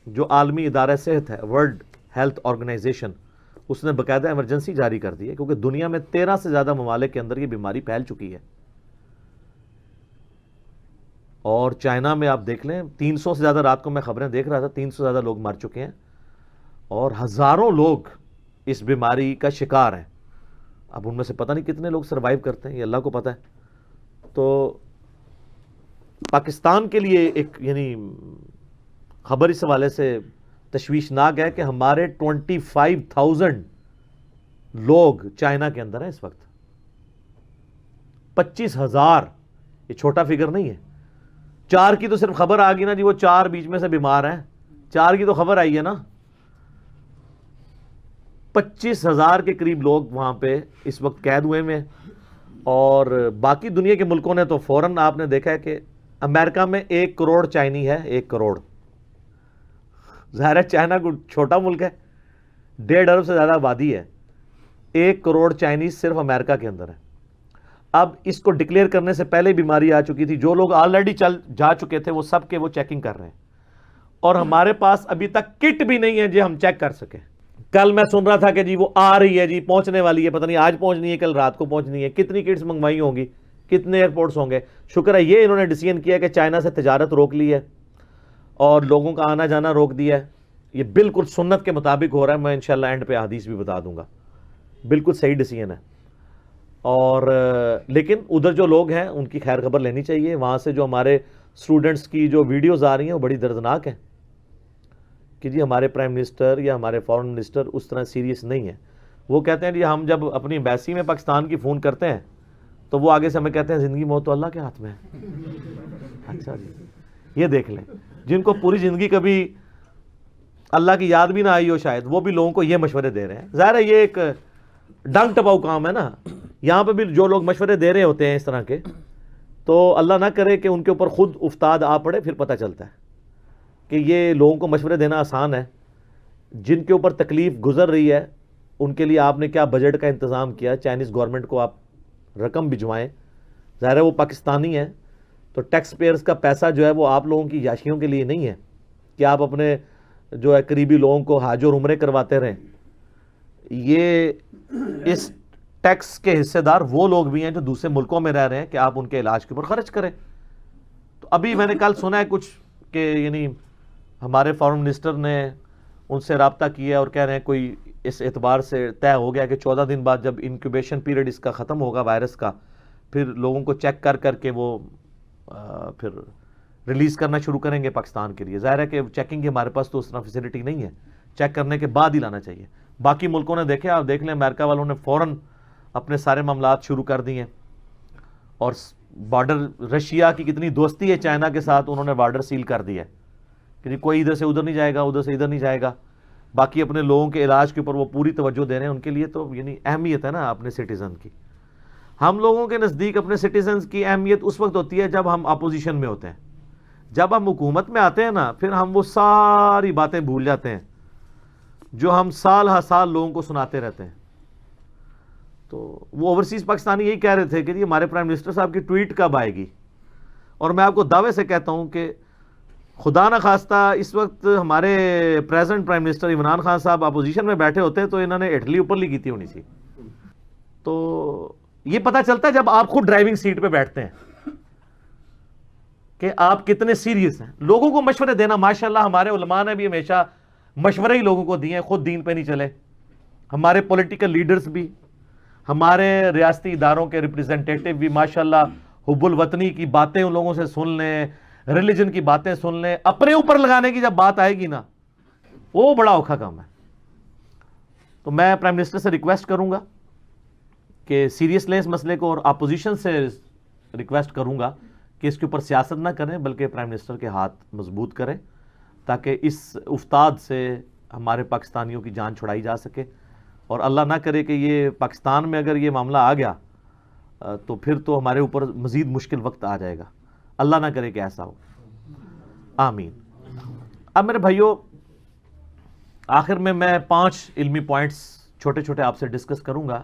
جو عالمی ادارہ صحت ہے، ورلڈ ہیلتھ آرگنائزیشن، اس نے باقاعدہ ایمرجنسی جاری کر دی ہے، کیونکہ دنیا میں 13 سے زیادہ ممالک کے اندر یہ بیماری پھیل چکی ہے. اور چائنا میں آپ دیکھ لیں 300 سے زیادہ، رات کو میں خبریں دیکھ رہا تھا، 300 سے زیادہ لوگ مر چکے ہیں اور ہزاروں لوگ اس بیماری کا شکار ہیں. اب ان میں سے پتہ نہیں کتنے لوگ سروائیو کرتے ہیں، یہ اللہ کو پتہ ہے. تو پاکستان کے لیے ایک یعنی خبر اس حوالے سے تشویشناک ہے کہ ہمارے 25,000 لوگ چائنا کے اندر ہیں اس وقت. 25,000، یہ چھوٹا فگر نہیں ہے. 4 کی تو صرف خبر آ گئی نا جی، وہ 4 بیچ میں سے بیمار ہیں، 4 کی تو خبر آئی ہے نا. 25,000 کے قریب لوگ وہاں پہ اس وقت قید ہوئے میں. اور باقی دنیا کے ملکوں نے تو فوراً آپ نے دیکھا ہے کہ امریکہ میں 1 کروڑ چائنی ہے، 1 کروڑ. ظاہر ہے چائنا کو چھوٹا ملک ہے، 1.5 ارب سے زیادہ آبادی ہے. 1 کروڑ چائنیز صرف امریکہ کے اندر ہے. اب اس کو ڈکلیئر کرنے سے پہلے بیماری آ چکی تھی. جو لوگ آلریڈی جا چکے تھے وہ سب کے وہ چیکنگ کر رہے ہیں، اور ہمارے پاس ابھی تک کٹ بھی نہیں ہے جی ہم چیک کر سکیں. کل میں سن رہا تھا کہ جی وہ آ رہی ہے، جی پہنچنے والی ہے، پتہ نہیں آج پہنچنی ہے، کل رات کو پہنچنی ہے. کتنی کٹس منگوائی ہوں گی، کتنے ایئرپورٹس ہوں گے. شکر ہے یہ انہوں نے ڈیسیژن کیا کہ چائنا سے تجارت روک لی ہے اور لوگوں کا آنا جانا روک دیا ہے. یہ بالکل سنت کے مطابق ہو رہا ہے. میں انشاءاللہ اینڈ پہ حدیث بھی بتا دوں گا. بالکل صحیح ڈیسیژن ہے. اور لیکن ادھر جو لوگ ہیں ان کی خیر خبر لینی چاہیے. وہاں سے جو ہمارے اسٹوڈنٹس کی جو ویڈیوز آ رہی ہیں وہ بڑی دردناک ہیں کہ جی ہمارے پرائم منسٹر یا ہمارے فارن منسٹر اس طرح سیریس نہیں ہیں. وہ کہتے ہیں جی ہم جب اپنی ایمبیسی میں پاکستان کی فون کرتے ہیں تو وہ آگے سے ہمیں کہتے ہیں زندگی موت تو اللہ کے ہاتھ میں ہے. اچھا جی، یہ دیکھ لیں، جن کو پوری زندگی کبھی اللہ کی یاد بھی نہ آئی ہو شاید، وہ بھی لوگوں کو یہ مشورے دے رہے ہیں. ظاہر ہے یہ ایک ڈنگ ٹپاؤ کام ہے نا. یہاں پہ بھی جو لوگ مشورے دے رہے ہوتے ہیں اس طرح کے، تو اللہ نہ کرے کہ ان کے اوپر خود افتاد آ پڑے. پھر پتہ چلتا ہے کہ یہ لوگوں کو مشورے دینا آسان ہے. جن کے اوپر تکلیف گزر رہی ہے ان کے لیے آپ نے کیا بجٹ کا انتظام کیا. چائنیز گورنمنٹ کو آپ رقم بھجوائیں. ظاہر ہے وہ پاکستانی ہے تو ٹیکس پیئرز کا پیسہ جو ہے وہ آپ لوگوں کی یاشیوں کے لیے نہیں ہے کہ آپ اپنے جو ہے قریبی لوگوں کو حج اور عمرے کرواتے رہیں. یہ اس ٹیکس کے حصے دار وہ لوگ بھی ہیں جو دوسرے ملکوں میں رہ رہے ہیں کہ آپ ان کے علاج کے اوپر خرچ کریں. تو ابھی میں نے کل سنا ہے کچھ کہ یعنی ہمارے فارن منسٹر نے ان سے رابطہ کیا اور کہہ رہے ہیں کوئی اس اعتبار سے طے ہو گیا کہ 14 دن بعد جب انکیوبیشن پیریڈ اس کا ختم ہوگا وائرس کا، پھر لوگوں کو چیک کر کر کے وہ پھر ریلیز کرنا شروع کریں گے پاکستان کے لیے. ظاہر ہے کہ چیکنگ کی ہمارے پاس تو اس طرح فیسلٹی نہیں ہے، چیک کرنے کے بعد ہی لانا چاہیے. باقی ملکوں نے دیکھے، آپ دیکھ لیں امریکہ والوں نے فوراً اپنے سارے معاملات شروع کر دیے ہیں. اور بارڈر رشیا کی کتنی دوستی ہے چائنا کے ساتھ، انہوں نے بارڈر سیل کر دیا ہے کہ کوئی ادھر سے ادھر نہیں جائے گا، ادھر سے ادھر نہیں جائے گا. باقی اپنے لوگوں کے علاج کے اوپر وہ پوری توجہ دے رہے ہیں. ان کے لیے تو یعنی اہمیت ہے نا اپنے سٹیزن کی. ہم لوگوں کے نزدیک اپنے سٹیزنز کی اہمیت اس وقت ہوتی ہے جب ہم اپوزیشن میں ہوتے ہیں. جب ہم حکومت میں آتے ہیں نا، پھر ہم وہ ساری باتیں بھول جاتے ہیں جو ہم سال ہر سال لوگوں کو سناتے رہتے ہیں. تو وہ اوورسیز پاکستانی یہی کہہ رہے تھے کہ جی ہمارے پرائم منسٹر صاحب کی ٹویٹ کب آئے گی. اور میں آپ کو دعوے سے کہتا ہوں کہ خدا نہ خواستہ اس وقت ہمارے present prime minister Imran Khan صاحب اپوزیشن میں بیٹھے ہوتے تو انہوں نے اٹلی اوپر لی کی تھی ہونی سی. تو یہ پتہ چلتا ہے جب آپ خود ڈرائیونگ سیٹ پہ بیٹھتے ہیں کہ آپ کتنے سیریس ہیں. لوگوں کو مشورے دینا، ماشاءاللہ ہمارے علماء نے بھی ہمیشہ مشورے ہی لوگوں کو دیے ہیں، خود دین پہ نہیں چلے. ہمارے پولیٹیکل لیڈرز بھی، ہمارے ریاستی اداروں کے ریپریزنٹیٹیو بھی ماشاءاللہ حب الوطنی کی باتیں ان لوگوں سے سن لیں، ریلیجن کی باتیں سن لیں. اپنے اوپر لگانے کی جب بات آئے گی نا، وہ بڑا اوکھا کام ہے. تو میں پرائم منسٹر سے ریکویسٹ کروں گا کہ سیریس لیں اس مسئلے کو، اور اپوزیشن سے ریکویسٹ کروں گا کہ اس کے اوپر سیاست نہ کریں بلکہ پرائم منسٹر کے ہاتھ مضبوط کریں تاکہ اس افتاد سے ہمارے پاکستانیوں کی جان چھڑائی جا سکے، اور اللہ نہ کرے کہ یہ پاکستان میں اگر یہ معاملہ آ گیا تو پھر تو ہمارے اوپر مزید مشکل وقت آ جائے گا، اللہ نہ کرے کہ ایسا ہو، آمین۔ اب میرے بھائیوں، آخر میں 5 علمی پوائنٹس چھوٹے چھوٹے آپ سے ڈسکس کروں گا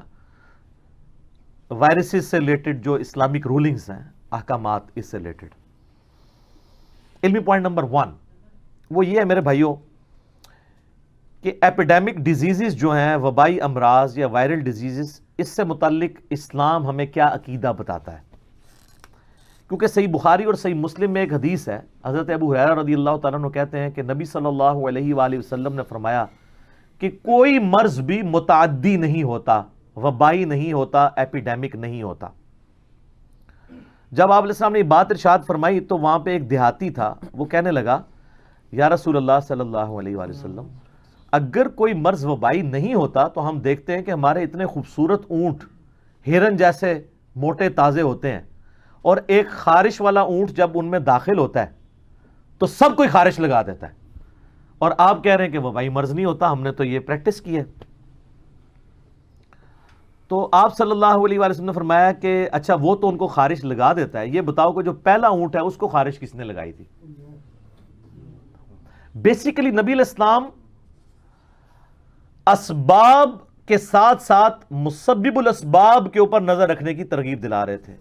وائرسز سے ریلیٹڈ، جو اسلامک رولنگز ہیں، احکامات اس سے ریلیٹڈ۔ علمی پوائنٹ نمبر 1 وہ یہ ہے میرے بھائیوں کہ ایپیڈیمک ڈیزیزز جو ہیں، وبائی امراض یا وائرل ڈیزیزز، اس سے متعلق اسلام ہمیں کیا عقیدہ بتاتا ہے؟ کیونکہ صحیح بخاری اور صحیح مسلم میں ایک حدیث ہے، حضرت ابو ہریرہ رضی اللہ تعالیٰ عنہ کہتے ہیں کہ نبی صلی اللہ علیہ وآلہ وسلم نے فرمایا کہ کوئی مرض بھی متعدی نہیں ہوتا، وبائی نہیں ہوتا، ایپیڈیمک نہیں ہوتا۔ جب آپ علیہ السلام نے یہ بات ارشاد فرمائی تو وہاں پہ ایک دیہاتی تھا، وہ کہنے لگا یا رسول اللہ صلی اللہ علیہ وآلہ وسلم، اگر کوئی مرض وبائی نہیں ہوتا تو ہم دیکھتے ہیں کہ ہمارے اتنے خوبصورت اونٹ ہرن جیسے موٹے تازے ہوتے ہیں، اور ایک خارش والا اونٹ جب ان میں داخل ہوتا ہے تو سب کوئی خارش لگا دیتا ہے، اور آپ کہہ رہے ہیں کہ وبائی مرض نہیں ہوتا، ہم نے تو یہ پریکٹس کی ہے۔ تو آپ صلی اللہ علیہ وآلہ وسلم نے فرمایا کہ اچھا وہ تو ان کو خارش لگا دیتا ہے، یہ بتاؤ کہ جو پہلا اونٹ ہے اس کو خارش کس نے لگائی تھی؟ بیسیکلی نبی علیہ السلام اسباب کے ساتھ ساتھ مسبب الاسباب کے اوپر نظر رکھنے کی ترغیب دلا رہے تھے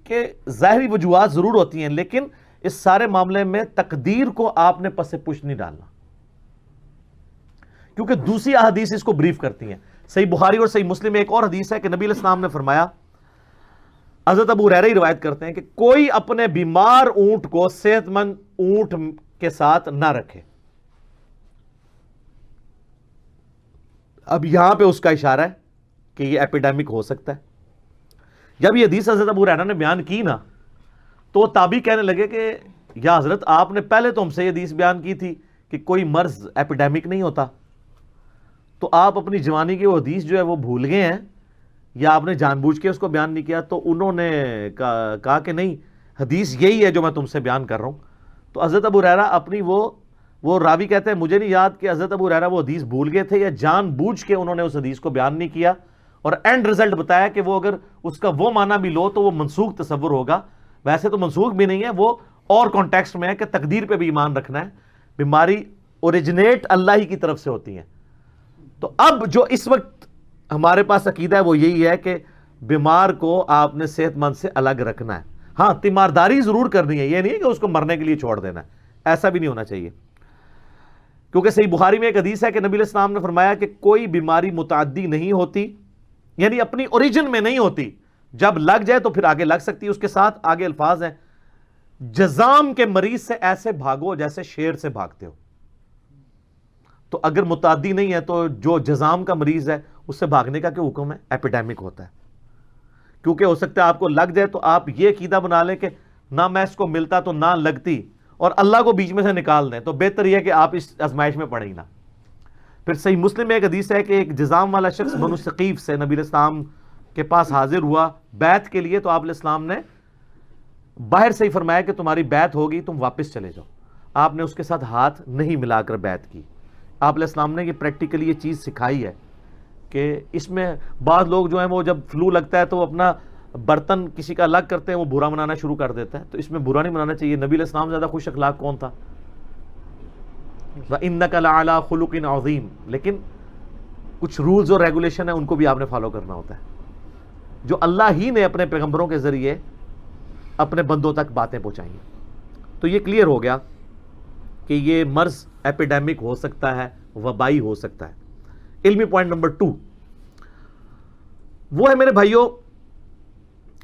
کہ ظاہری وجوہات ضرور ہوتی ہیں، لیکن اس سارے معاملے میں تقدیر کو آپ نے پس پش نہیں ڈالنا، کیونکہ دوسری احادیث اس کو بریف کرتی ہیں۔ صحیح بخاری اور صحیح مسلم میں ایک اور حدیث ہے کہ نبی علیہ السلام نے فرمایا، حضرت ابو ہریرہ ہی روایت کرتے ہیں کہ کوئی اپنے بیمار اونٹ کو صحت مند اونٹ کے ساتھ نہ رکھے۔ اب یہاں پہ اس کا اشارہ ہے کہ یہ ایپیڈیمک ہو سکتا ہے۔ جب یہ حدیث حضرت ابو ہریرہ نے بیان کی نا تو وہ تابعی کہنے لگے کہ یا حضرت آپ نے پہلے تو ہم سے یہ حدیث بیان کی تھی کہ کوئی مرض ایپیڈیمک نہیں ہوتا، تو آپ اپنی جوانی کی وہ حدیث جو ہے وہ بھول گئے ہیں یا آپ نے جان بوجھ کے اس کو بیان نہیں کیا؟ تو انہوں نے کہا کہ نہیں، حدیث یہی ہے جو میں تم سے بیان کر رہا ہوں۔ تو حضرت ابو ہریرہ اپنی وہ راوی کہتے ہیں مجھے نہیں یاد کہ حضرت ابو ہریرہ وہ حدیث بھول گئے تھے یا جان بوجھ کے انہوں نے اس حدیث کو بیان نہیں کیا، اور اینڈ رزلٹ بتایا کہ وہ اگر اس کا وہ معنی بھی لو تو وہ منسوخ تصور ہوگا۔ ویسے تو منسوخ بھی نہیں ہے، وہ اور کانٹیکسٹ میں ہے کہ تقدیر پہ بھی ایمان رکھنا ہے، بیماری اوریجنیٹ اللہ ہی کی طرف سے ہوتی ہیں۔ تو اب جو اس وقت ہمارے پاس عقیدہ ہے وہ یہی ہے کہ بیمار کو آپ نے صحت مند سے الگ رکھنا ہے۔ ہاں، تیمارداری ضرور کرنی ہے، یہ نہیں کہ اس کو مرنے کے لیے چھوڑ دینا ہے، ایسا بھی نہیں ہونا چاہیے، کیونکہ صحیح بخاری میں ایک حدیث ہے کہ نبی علیہ السلام نے فرمایا کہ کوئی بیماری متعدی نہیں ہوتی، یعنی اپنی اوریجن میں نہیں ہوتی، جب لگ جائے تو پھر آگے لگ سکتی ہے۔ اس کے ساتھ آگے الفاظ ہیں، جزام کے مریض سے ایسے بھاگو جیسے شیر سے بھاگتے ہو۔ تو اگر متعدی نہیں ہے تو جو جزام کا مریض ہے اس سے بھاگنے کا کیا حکم ہے؟ ایپیڈیمک ہوتا ہے، کیونکہ ہو سکتا ہے آپ کو لگ جائے تو آپ یہ عقیدہ بنا لیں کہ نہ میں اس کو ملتا تو نہ لگتی، اور اللہ کو بیچ میں سے نکال دیں، تو بہتر یہ ہے کہ آپ اس آزمائش میں پڑیں ہی نہ۔ پھر صحیح مسلم میں ایک حدیث ہے کہ ایک جزام والا شخص بنو ثقیف سے نبی علیہ السلام کے پاس حاضر ہوا بیعت کے لیے، تو آپ علیہ السلام نے باہر سے ہی فرمایا کہ تمہاری بیعت ہوگی، تم واپس چلے جاؤ۔ آپ نے اس کے ساتھ ہاتھ نہیں ملا کر بیعت کی۔ آپ علیہ السلام نے یہ پریکٹیکلی یہ چیز سکھائی ہے کہ اس میں بعض لوگ جو ہیں وہ جب فلو لگتا ہے تو وہ اپنا برتن کسی کا الگ کرتے ہیں، وہ برا منانا شروع کر دیتا ہے، تو اس میں برا نہیں منانا چاہیے۔ نبی علیہ السلام زیادہ خوش اخلاق کون تھا؟ وَإِنَّكَ لَعَلَىٰ خُلُقٍ عَظِيمٍ، لیکن کچھ رولز اور ریگولیشن ہیں، ان کو بھی آپ نے فالو کرنا ہوتا ہے، جو اللہ ہی نے اپنے پیغمبروں کے ذریعے اپنے بندوں تک باتیں پہنچائیں گی۔ تو یہ کلیئر ہو گیا کہ یہ مرض ایپیڈیمک ہو سکتا ہے، وبائی ہو سکتا ہے۔ علمی پوائنٹ نمبر 2 وہ ہے میرے بھائیوں،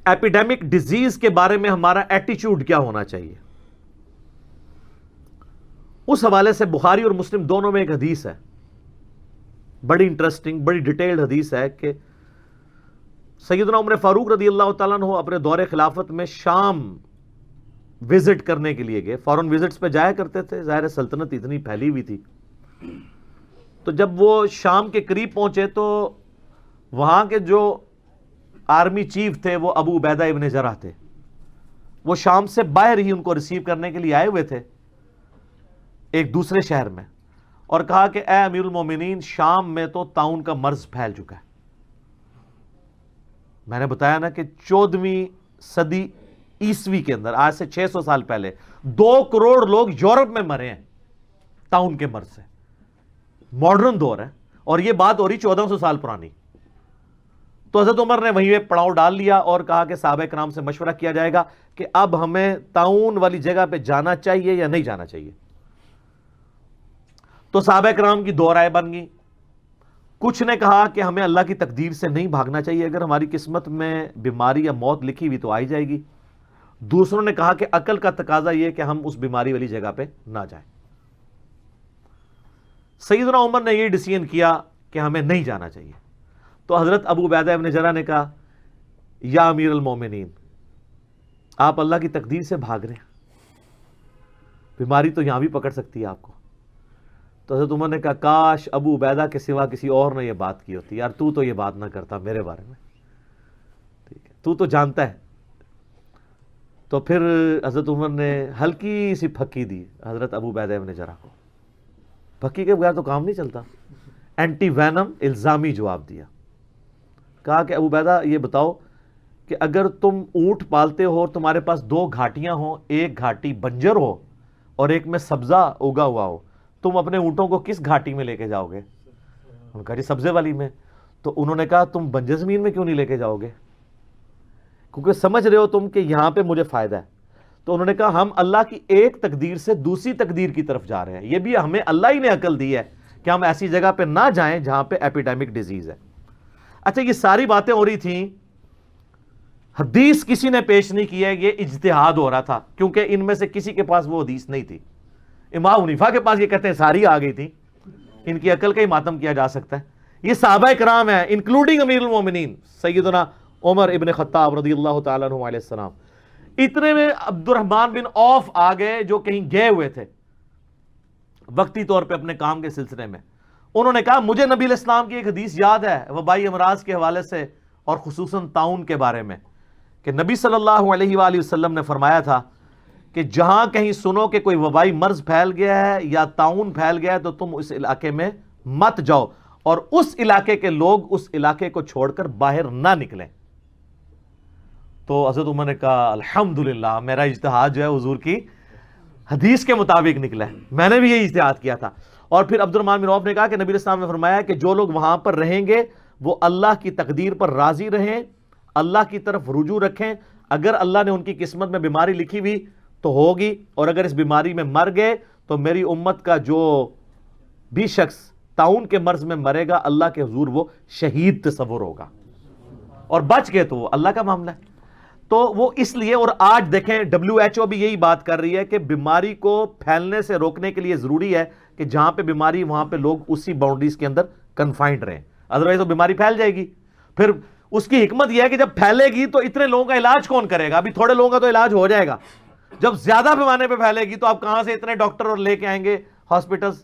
ایپیڈیمک ڈیزیز کے بارے میں ہمارا ایٹیچیوڈ کیا ہونا چاہیے۔ اس حوالے سے بخاری اور مسلم دونوں میں ایک حدیث ہے، بڑی انٹرسٹنگ، بڑی ڈیٹیلڈ حدیث ہے کہ سیدنا عمر فاروق رضی اللہ تعالیٰ عنہ اپنے دور خلافت میں شام وزٹ کرنے کے لیے گئے، فورن وزٹس پہ جایا کرتے تھے، ظاہر سلطنت اتنی پھیلی ہوئی تھی۔ تو جب وہ شام کے قریب پہنچے تو وہاں کے جو آرمی چیف تھے وہ ابو عبیدہ ابن جرح تھے، وہ شام سے باہر ہی ان کو ریسیو کرنے کے لیے آئے ہوئے تھے۔ ایک دوسرے شہر میں اور کہا کہ اے امیر المومنین، شام میں تو طاعون کا مرض پھیل چکا ہے۔ میں نے بتایا نا کہ 14ویں صدی عیسوی کے اندر، آج سے 600 سال پہلے 2 کروڑ لوگ یورپ میں مرے ہیں طاعون کے مرض سے۔ ماڈرن دور ہے اور یہ بات ہو رہی 1400 سال پرانی۔ تو حضرت عمر نے وہیں پہ پڑاؤ ڈال لیا اور کہا کہ صحابہ کرام سے مشورہ کیا جائے گا کہ اب ہمیں طاعون والی جگہ پہ جانا چاہیے یا نہیں جانا چاہیے۔ تو صحابہ کرام کی 2 رائے بن گئی۔ کچھ نے کہا کہ ہمیں اللہ کی تقدیر سے نہیں بھاگنا چاہیے، اگر ہماری قسمت میں بیماری یا موت لکھی ہوئی تو آئی جائے گی۔ دوسروں نے کہا کہ عقل کا تقاضا یہ کہ ہم اس بیماری والی جگہ پہ نہ جائیں۔ سیدنا عمر نے یہ ڈیسیژن کیا کہ ہمیں نہیں جانا چاہیے۔ تو حضرت ابو عبیدہ ابن جرح نے کہا یا امیر المومنین، آپ اللہ کی تقدیر سے بھاگ رہے ہیں، بیماری تو یہاں بھی پکڑ سکتی ہے آپ کو۔ تو حضرت عمر نے کہا کاش ابو عبیدہ کے سوا کسی اور نے یہ بات کی ہوتی، یار تو یہ بات نہ کرتا میرے بارے میں، ٹھیک ہے، تو جانتا ہے۔ تو پھر حضرت عمر نے ہلکی سی پھکی دی حضرت ابو عبیدہ ابن جرح کو۔ پھکی کے بغیر تو کام نہیں چلتا، اینٹی وینم الزامی جواب دیا۔ کہا کہ ابو عبیدہ یہ بتاؤ کہ اگر تم اونٹ پالتے ہو اور تمہارے پاس 2 گھاٹیاں ہوں، ایک گھاٹی بنجر ہو اور ایک میں سبزہ اگا ہوا ہو، تم اپنے اونٹوں کو کس گھاٹی میں لے کے جاؤ گے؟ انہوں نے کہا جی سبزے والی میں۔ تو انہوں نے کہا تم بنجر زمین میں کیوں نہیں لے کے جاؤ گے؟ کیونکہ سمجھ رہے ہو تم کہ یہاں پہ مجھے فائدہ ہے۔ تو انہوں نے کہا ہم اللہ کی ایک تقدیر سے دوسری تقدیر کی طرف جا رہے ہیں، یہ بھی ہمیں اللہ ہی نے عقل دی ہے کہ ہم ایسی جگہ پہ نہ جائیں جہاں پہ ایپیڈیمک ڈیزیز ہے۔ اچھا یہ ساری باتیں ہو رہی تھیں، حدیث کسی نے پیش نہیں کی ہے، یہ اجتہاد ہو رہا تھا، کیونکہ ان میں سے کسی کے پاس وہ حدیث نہیں تھی۔ امام حنیفہ کے پاس یہ کہتے ہیں ساری آ گئی تھی، ان کی عقل کا ہی ماتم کیا جا سکتا ہے۔ یہ صحابہ کرام ہیں انکلوڈنگ امیر المومنین سیدنا عمر ابن خطاب رضی اللہ تعالیٰ عنہ علیہ السلام۔ اتنے میں عبد الرحمن بن عوف آ گئے جو کہیں گئے ہوئے تھے وقتی طور پہ اپنے کام کے سلسلے میں۔ انہوں نے کہا مجھے نبی علیہ السلام کی ایک حدیث یاد ہے وبائی امراض کے حوالے سے اور خصوصاً طاعون کے بارے میں، کہ نبی صلی اللہ علیہ وآلہ وسلم نے فرمایا تھا کہ جہاں کہیں سنو کہ کوئی وبائی مرض پھیل گیا ہے یا طاعون پھیل گیا ہے تو تم اس علاقے میں مت جاؤ اور اس علاقے کے لوگ اس علاقے کو چھوڑ کر باہر نہ نکلیں۔ تو حضرت عمر نے کہا الحمدللہ میرا اجتہاد جو ہے حضور کی حدیث کے مطابق نکلا ہے، میں نے بھی یہ اجتہاد کیا تھا۔ اور پھر عبد الرحمن بن عوف نے کہا کہ نبی علیہ السلام نے فرمایا کہ جو لوگ وہاں پر رہیں گے وہ اللہ کی تقدیر پر راضی رہیں، اللہ کی طرف رجوع رکھیں، اگر اللہ نے ان کی قسمت میں بیماری لکھی ہوئی تو ہوگی، اور اگر اس بیماری میں مر گئے تو میری امت کا جو بھی شخص طاعون کے مرض میں مرے گا اللہ کے حضور وہ شہید تصور ہوگا، اور بچ گئے تو وہ اللہ کا معاملہ ہے۔ تو وہ اس لیے، اور آج دیکھیں WHO بھی یہی بات کر رہی ہے کہ بیماری کو پھیلنے سے روکنے کے لیے ضروری ہے کہ جہاں پہ بیماری وہاں پہ لوگ اسی باؤنڈریز کے اندر کنفائنڈ رہیں، ادروائز تو بیماری پھیل جائے گی۔ پھر اس کی حکمت یہ ہے کہ جب پھیلے گی تو اتنے لوگوں کا علاج کون کرے گا؟ ابھی تھوڑے لوگوں کا تو علاج ہو جائے گا، جب زیادہ پیمانے پہ پھیلے گی تو آپ کہاں سے اتنے ڈاکٹر اور لے کے آئیں گے ہاسپٹلز؟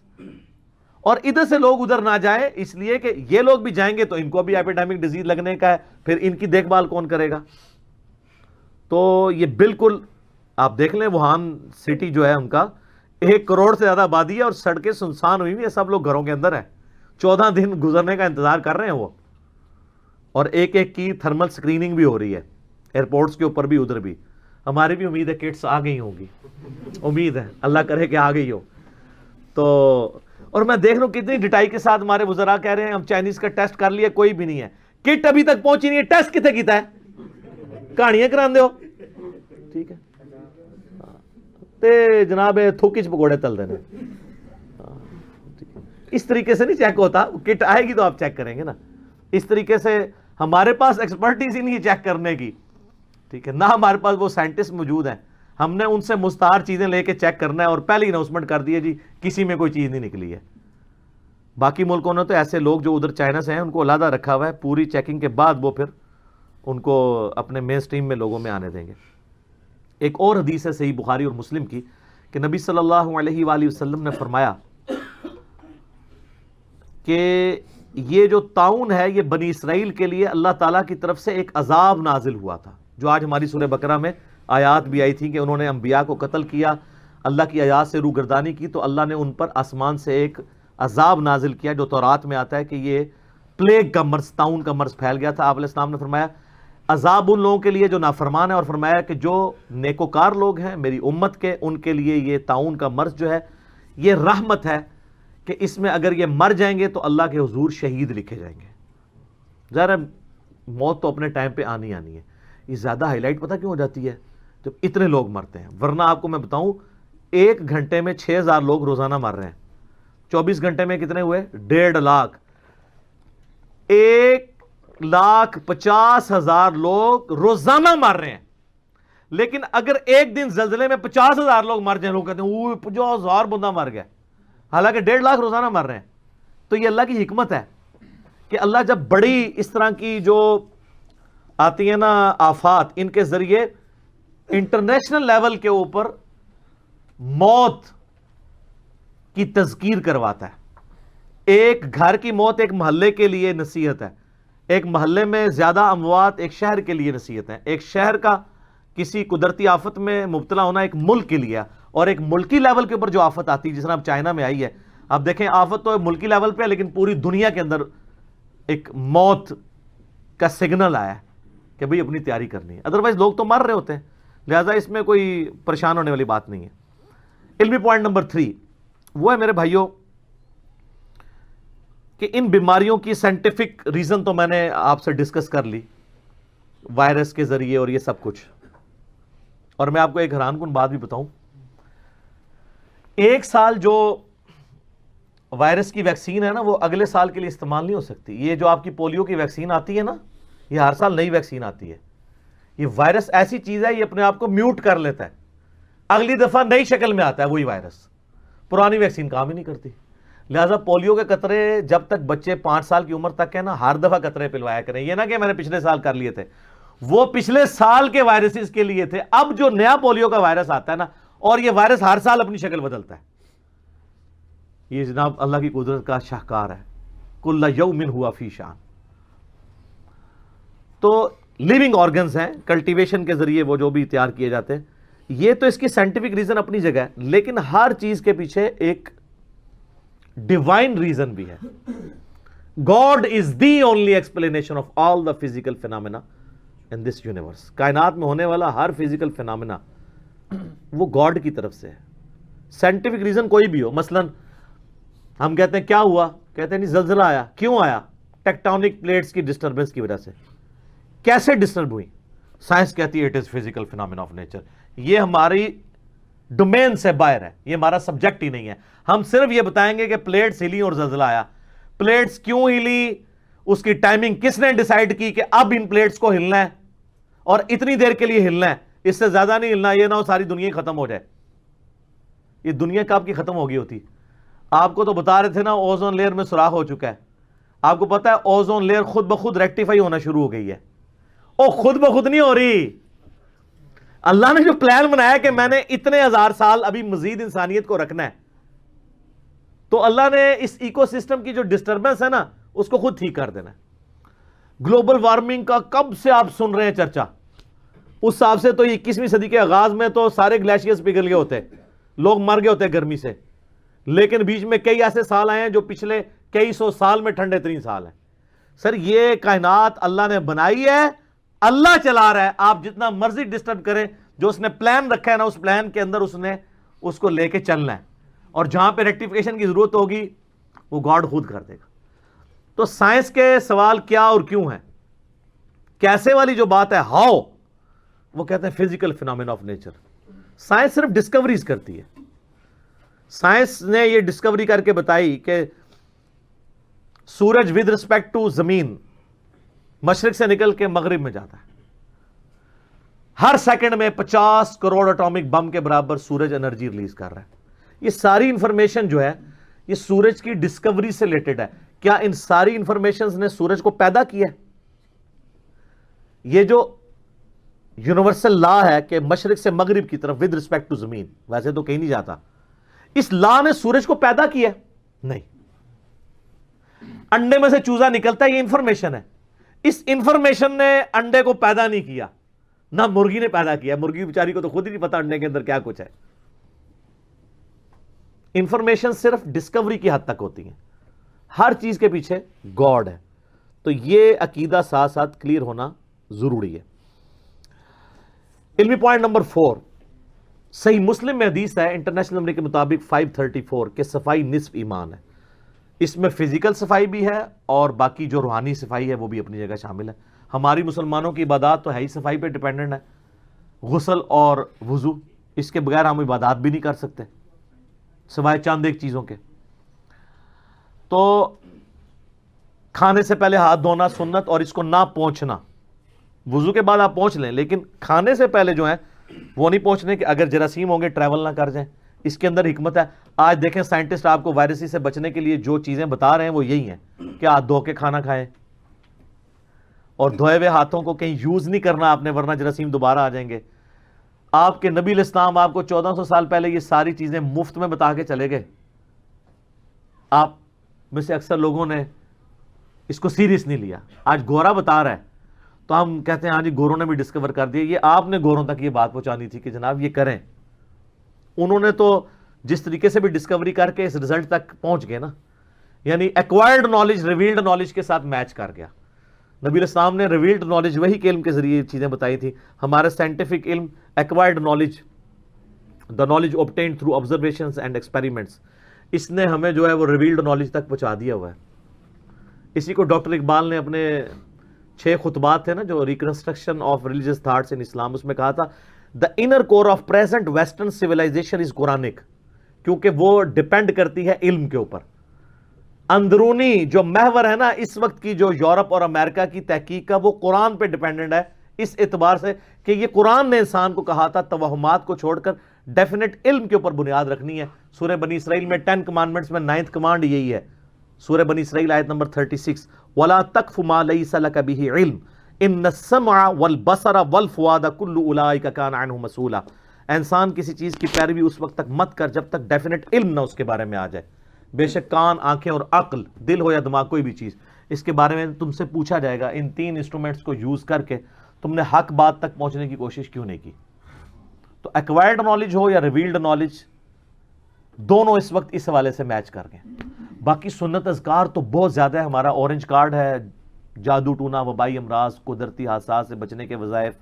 اور ادھر سے لوگ ادھر نہ جائیں، اس لیے کہ یہ لوگ بھی جائیں گے تو ان کو بھی ایپیڈیمک ڈیزیز لگنے کا ہے، پھر ان کی دیکھ بھال کون کرے گا؟ تو یہ بالکل آپ دیکھ لیں ووہان سٹی جو ہے ان کا 1 کروڑ سے زیادہ آبادی ہے اور سڑکیں سنسان ہوئی ہیں، سب لوگ گھروں کے اندر ہیں، 14 دن گزرنے کا انتظار کر رہے ہیں وہ، اور ایک کی تھرمل سکریننگ بھی ہو رہی ہے ایئرپورٹس کے اوپر بھی ادھر بھی۔ ہماری بھی امید ہے کٹس آ گئی ہوں گی، امید ہے اللہ کرے کہ آ گئی ہو۔ تو اور میں دیکھ رہا ہوں کتنی ڈٹائی کے ساتھ ہمارے وزراء کہہ رہے ہیں ہم چائنیز کا ٹیسٹ کر لیا، کوئی بھی نہیں ہے، کٹ ابھی تک پہنچی نہیں ہے، ٹیسٹ کتنے کیتا ہے؟ کہانیاں کران دے ہو، ٹھیک ہے، تے جناب تھوکی چ پکوڑے تل دینے، اس طریقے سے نہیں چیک ہوتا، کٹ آئے گی تو آپ چیک کریں گے نا۔ اس طریقے سے ہمارے پاس ایکسپرٹیز ہی نہیں ہے چیک کرنے کی، ٹھیک ہے، نہ ہمارے پاس وہ سائنٹسٹ موجود ہیں، ہم نے ان سے مستعار چیزیں لے کے چیک کرنا ہے اور پہلے اناؤنسمنٹ کر دیے جی کسی میں کوئی چیز نہیں نکلی ہے۔ باقی ملکوں نے تو ایسے لوگ جو ادھر چائنا سے ہیں ان کو علیحدہ رکھا ہوا ہے، پوری چیکنگ کے بعد وہ پھر ان کو اپنے مین سٹریم میں لوگوں میں آنے دیں گے۔ ایک اور حدیث ہے صحیح بخاری اور مسلم کی کہ نبی صلی اللہ علیہ وآلہ وسلم نے فرمایا کہ یہ جو طاعون ہے یہ بنی اسرائیل کے لیے اللہ تعالیٰ کی طرف سے ایک عذاب نازل ہوا تھا، جو آج ہماری سورہ بقرہ میں آیات بھی آئی تھی کہ انہوں نے انبیاء کو قتل کیا، اللہ کی آیات سے روگردانی کی تو اللہ نے ان پر آسمان سے ایک عذاب نازل کیا جو تورات میں آتا ہے کہ یہ پلیگ کا مرض، طاعون کا مرض پھیل گیا تھا۔ آپ علیہ السلام نے فرمایا عذاب ان لوگوں کے لیے جو نافرمان ہے، اور فرمایا کہ جو نیکوکار لوگ ہیں میری امت کے، ان کے لیے یہ طاعون کا مرض جو ہے یہ رحمت ہے کہ اس میں اگر یہ مر جائیں گے تو اللہ کے حضور شہید لکھے جائیں گے۔ ظاہر ہے موت تو اپنے ٹائم پہ آنی ہے، یہ زیادہ ہائی لائٹ پتہ کیوں ہو جاتی ہے جب اتنے لوگ مرتے ہیں؟ ورنہ آپ کو میں بتاؤں 1 گھنٹے میں 6000 لوگ روزانہ مر رہے ہیں، 24 گھنٹے میں کتنے ہوئے؟ 1.5 لاکھ، 1,50,000 لوگ روزانہ مر رہے ہیں۔ لیکن اگر ایک دن زلزلے میں 50,000 لوگ مر جائیں، لوگ کہتے ہیں اوہ 50,000 بندہ مر گیا، حالانکہ 1.5 لاکھ روزانہ مر رہے ہیں۔ تو یہ اللہ کی حکمت ہے کہ اللہ جب بڑی اس طرح کی جو آتی ہیں نا آفات، ان کے ذریعے انٹرنیشنل لیول کے اوپر موت کی تذکیر کرواتا ہے۔ ایک گھر کی موت ایک محلے کے لیے نصیحت ہے، ایک محلے میں زیادہ اموات ایک شہر کے لیے نصیحت ہے، ایک شہر کا کسی قدرتی آفت میں مبتلا ہونا ایک ملک کے لیے، اور ایک ملکی لیول کے اوپر جو آفت آتی ہے جس طرح اب چائنا میں آئی ہے، اب دیکھیں آفت تو ملکی لیول پہ ہے لیکن پوری دنیا کے اندر ایک موت کا سگنل آیا ہے کہ بھئی اپنی تیاری کرنی ہے، ادروائز لوگ تو مر رہے ہوتے ہیں، لہٰذا اس میں کوئی پریشان ہونے والی بات نہیں ہے۔ علمی پوائنٹ نمبر 3 وہ ہے میرے بھائیوں کہ ان بیماریوں کی سائنٹیفک ریزن تو میں نے آپ سے ڈسکس کر لی، وائرس کے ذریعے اور یہ سب کچھ، اور میں آپ کو ایک حیران کن بات بھی بتاؤں، 1 سال جو وائرس کی ویکسین ہے نا وہ اگلے سال کے لیے استعمال نہیں ہو سکتی۔ یہ جو آپ کی پولیو کی ویکسین آتی ہے نا، یہ ہر سال نئی ویکسین آتی ہے۔ یہ وائرس ایسی چیز ہے یہ اپنے آپ کو میوٹ کر لیتا ہے، اگلی دفعہ نئی شکل میں آتا ہے وہی وائرس، پرانی ویکسین کام ہی نہیں کرتی۔ لہٰذا پولیو کے قطرے جب تک بچے 5 سال کی عمر تک ہے نا ہر دفعہ قطرے پلوایا کریں، یہ نہ کہ میں نے پچھلے سال کر لیے تھے، وہ پچھلے سال کے وائرسز کے لیے تھے۔ اب جو نیا پولیو کا وائرس آتا ہے نا، اور یہ وائرس ہر سال اپنی شکل بدلتا ہے، یہ جناب اللہ کی قدرت کا شاہکار ہے، کل یوم ہوا فی شان۔ تو لیونگ آرگنز ہیں، کلٹیویشن کے ذریعے وہ جو بھی تیار کیے جاتے ہیں، یہ تو اس کی سائنٹیفک ریزن اپنی جگہ ہے، لیکن ہر چیز کے پیچھے ایک ڈیوائن ریزن بھی ہے۔ God is the only explanation of all the physical phenomena in this universe. کائنات میں ہونے والا ہر فزیکل فینامنا وہ گاڈ کی طرف سے ہے، سائنٹیفک ریزن کوئی بھی ہو۔ مثلا ہم کہتے ہیں کیا ہوا، کہتے ہیں نہیں زلزلہ آیا، کیوں آیا؟ ٹیکٹونک پلیٹس کی ڈسٹربنس کی وجہ سے۔ کیسے ڈسٹرب ہوئی؟ سائنس کہتی ہے it is physical phenomena of nature, یہ ہماری ڈومین سے باہر ہے، یہ ہمارا سبجیکٹ ہی نہیں ہے۔ ہم صرف یہ بتائیں گے کہ پلیٹس ہلی اور زلزلہ آیا۔ پلیٹس کیوں ہلی، اس کی ٹائمنگ کس نے ڈیسائیڈ کی کہ اب ان پلیٹس کو ہلنا ہے اور اتنی دیر کے لیے ہلنا ہے، اس سے زیادہ نہیں ہلنا، یہ نہ ہو ساری دنیا ختم ہو جائے۔ یہ دنیا کب کی ختم ہو گئی ہوتی؟ آپ کو تو بتا رہے تھے نا اوزون لیئر میں سوراخ ہو چکا ہے، آپ کو پتا ہے اوزون لیئر خود بخود ریکٹیفائی ہونا شروع ہو گئی ہے۔ او خود بخود نہیں ہو رہی، اللہ نے جو پلان بنایا کہ میں نے اتنے 1000 سال ابھی مزید انسانیت کو رکھنا ہے، تو اللہ نے اس ایکو سسٹم کی جو ڈسٹربنس ہے نا اس کو خود ٹھیک کر دینا ہے۔ گلوبل وارمنگ کا کب سے آپ سن رہے ہیں چرچا، اس حساب سے تو 21ویں صدی کے آغاز میں تو سارے گلیشیئرز پگھل گئے ہوتے، لوگ مر گئے ہوتے گرمی سے، لیکن بیچ میں کئی ایسے سال آئے ہیں جو پچھلے کئی 100 سال میں ٹھنڈے ترین سال ہیں۔ سر یہ کائنات اللہ نے بنائی ہے، اللہ چلا رہا ہے، آپ جتنا مرضی ڈسٹرب کریں، جو اس نے پلان رکھا ہے نا اس پلان کے اندر اس نے اس کو لے کے چلنا ہے، اور جہاں پہ ریکٹیفیکیشن کی ضرورت ہوگی وہ گاڈ خود کر دے گا۔ تو سائنس کے سوال کیا اور کیوں ہے، کیسے والی جو بات ہے ہاؤ، وہ کہتے ہیں physical phenomena of nature. Science صرف ڈسکوریز کرتی ہے۔ سائنس نے یہ ڈسکوری کر کے بتائی کہ سورج ود رسپیکٹ ٹو زمین مشرق سے نکل کے مغرب میں جاتا ہے، ہر سیکنڈ میں 50 کروڑ اٹامک بم کے برابر سورج انرجی ریلیز کر رہا ہے۔ یہ ساری انفارمیشن جو ہے یہ سورج کی ڈسکوری سے ریلیٹڈ ہے۔ کیا ان ساری انفارمیشن نے سورج کو پیدا کیا ہے؟ یہ جو یونیورسل لا ہے کہ مشرق سے مغرب کی طرف ود رسپیکٹ ٹو زمین، ویسے تو کہیں نہیں جاتا، اس لا نے سورج کو پیدا کیا؟ نہیں۔ انڈے میں سے چوزا نکلتا ہے، یہ انفارمیشن ہے، اس انفارمیشن نے انڈے کو پیدا نہیں کیا، نہ مرغی نے پیدا کیا، مرغی بیچاری کو تو خود ہی نہیں پتا انڈے کے اندر کیا کچھ ہے۔ انفارمیشن صرف ڈسکوری کی حد تک ہوتی ہیں، ہر چیز کے پیچھے گاڈ ہے. تو یہ عقیدہ ساتھ ساتھ کلیئر ہونا ضروری ہے. علمی پوائنٹ نمبر 4، صحیح مسلم میں حدیث ہے انٹرنیشنل نمبر کے مطابق 534 کہ صفائی نصف ایمان ہے. اس میں فزیکل صفائی بھی ہے اور باقی جو روحانی صفائی ہے وہ بھی اپنی جگہ شامل ہے. ہماری مسلمانوں کی عبادات تو ہے ہی صفائی پہ ڈیپینڈنٹ ہے، غسل اور وضو، اس کے بغیر ہم عبادات بھی نہیں کر سکتے سوائے چند ایک چیزوں کے. تو کھانے سے پہلے ہاتھ دھونا سنت، اور اس کو نہ پہنچنا. وضو کے بعد آپ پہنچ لیں لیکن کھانے سے پہلے جو ہے وہ نہیں پہنچنے کہ اگر جراثیم ہوں گے ٹریول نہ کر جائیں. اس کے اندر حکمت ہے. آج دیکھیں سائنٹسٹ آپ کو وائرسی سے بچنے کے لیے جو چیزیں بتا رہے ہیں وہ یہی ہیں کہ ہاتھ دھو کے کھانا کھائیں اور دھوئے ہوئے ہاتھوں کو کہیں یوز نہیں کرنا آپ نے، ورنہ جراثیم دوبارہ آ جائیں گے. آپ کے نبی علیہ السلام آپ کو 1400 سال پہلے یہ ساری چیزیں مفت میں بتا کے چلے گئے. آپ میں سے اکثر لوگوں نے اس کو سیریس نہیں لیا. آج گورا بتا رہا ہے تو ہم کہتے ہیں ہاں جی گوروں نے بھی ڈسکور کر دیا. یہ آپ نے گوروں تک یہ بات پہنچانی تھی کہ جناب یہ کریں. انہوں نے تو جس طریقے سے بھی ڈسکوری کر کے اس رزلٹ تک پہنچ گئے نا، یعنی ایکوائرڈ نالج ریویلڈ نالج کے ساتھ میچ کر گیا. نبی علیہ السلام نے ریویلڈ نالج وہی کے علم کے ذریعے چیزیں بتائی تھی. ہمارا سائنٹیفک علم acquired knowledge, the knowledge obtained through observations and experiments، اس نے ہمیں جو ہے وہ ریویلڈ نالج تک پہنچا دیا ہوا ہے. اسی کو ڈاکٹر اقبال نے اپنے 6 خطبات تھے نا جو reconstruction of religious thoughts in Islam, اس میں کہا تھا the inner core of present western civilization is Quranic, کیونکہ وہ ڈیپینڈ کرتی ہے علم کے اوپر. اندرونی جو محور ہے نا اس وقت کی جو یورپ اور امریکہ کی تحقیق کا، وہ قرآن پہ ڈیپینڈنٹ ہے اس اعتبار سے کہ یہ قرآن نے انسان کو کہا تھا توہمات کو چھوڑ کر ڈیفینٹ علم کے اوپر بنیاد رکھنی ہے. سورہ بنی اسرائیل میں 10 کمانڈمنٹس میں 9th کمانڈ یہی ہے. سورہ بنی اسرائیل آیت نمبر 36، وَلَا تَقْفُ مَا لَيْسَ لَكَ بِهِ عِلْمٌ إِنَّ السَّمْعَ وَالْبَصَرَ وَالْفُؤَادَ كُلُّ أُولَٰئِكَ كَانَ عَنْهُ مسؤولا. انسان کسی چیز کی پیروی اس وقت تک مت کر جب تک ڈیفینٹ علم نہ اس کے بارے میں آ جائے. بے شک کان، آنکھیں اور عقل، دل ہو یا دماغ، کوئی بھی چیز، اس کے بارے میں تم سے پوچھا جائے گا ان 3 انسٹرومنٹس کو یوز کر کے تم نے حق بات تک پہنچنے کی کوشش کیوں نہیں کی. تو ایکوائرڈ نالج ہو یا ریویلڈ نالج، دونوں اس وقت اس حوالے سے میچ کر گئے. باقی سنت اذکار تو بہت زیادہ ہے. ہمارا اورنج کارڈ ہے جادو ٹونا، وبائی امراض، قدرتی حادثات سے بچنے کے وظائف.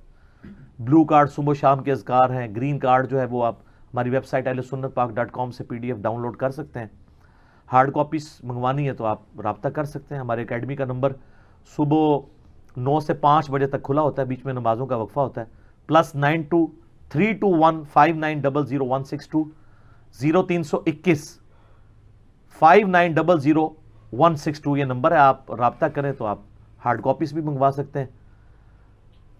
بلو کارڈ صبح شام کے اذکار ہیں. گرین کارڈ جو ہے وہ آپ ہماری ویب سائٹ ahlsunnatpak.com سے PDF ڈاؤن لوڈ کر سکتے ہیں. ہارڈ کاپیز منگوانی ہے تو آپ رابطہ کر سکتے ہیں. ہمارے اکیڈمی کا نمبر صبح 9 سے 5 بجے تک کھلا ہوتا ہے، بیچ میں نمازوں کا وقفہ ہوتا ہے. +92 321 5900 162 0321 5900 یہ نمبر ہے. آپ رابطہ کریں تو آپ ہارڈ کاپیز بھی منگوا سکتے ہیں.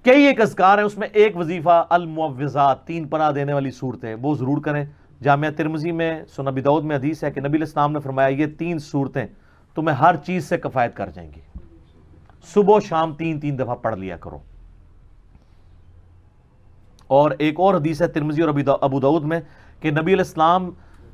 کئی ایک اذکار ہیں، اس میں ایک وظیفہ المعوذات، 3 پناہ دینے والی صورتیں، وہ ضرور کریں. جامعہ ترمذی میں، سنن ابی داؤد میں حدیث ہے کہ نبی علیہ السلام نے فرمایا یہ 3 صورتیں تمہیں ہر چیز سے کفایت کر جائیں گی. صبح شام 3 دفعہ پڑھ لیا کرو. اور ایک اور حدیث ہے ترمذی اور ابو داؤد میں کہ نبی علیہ السلام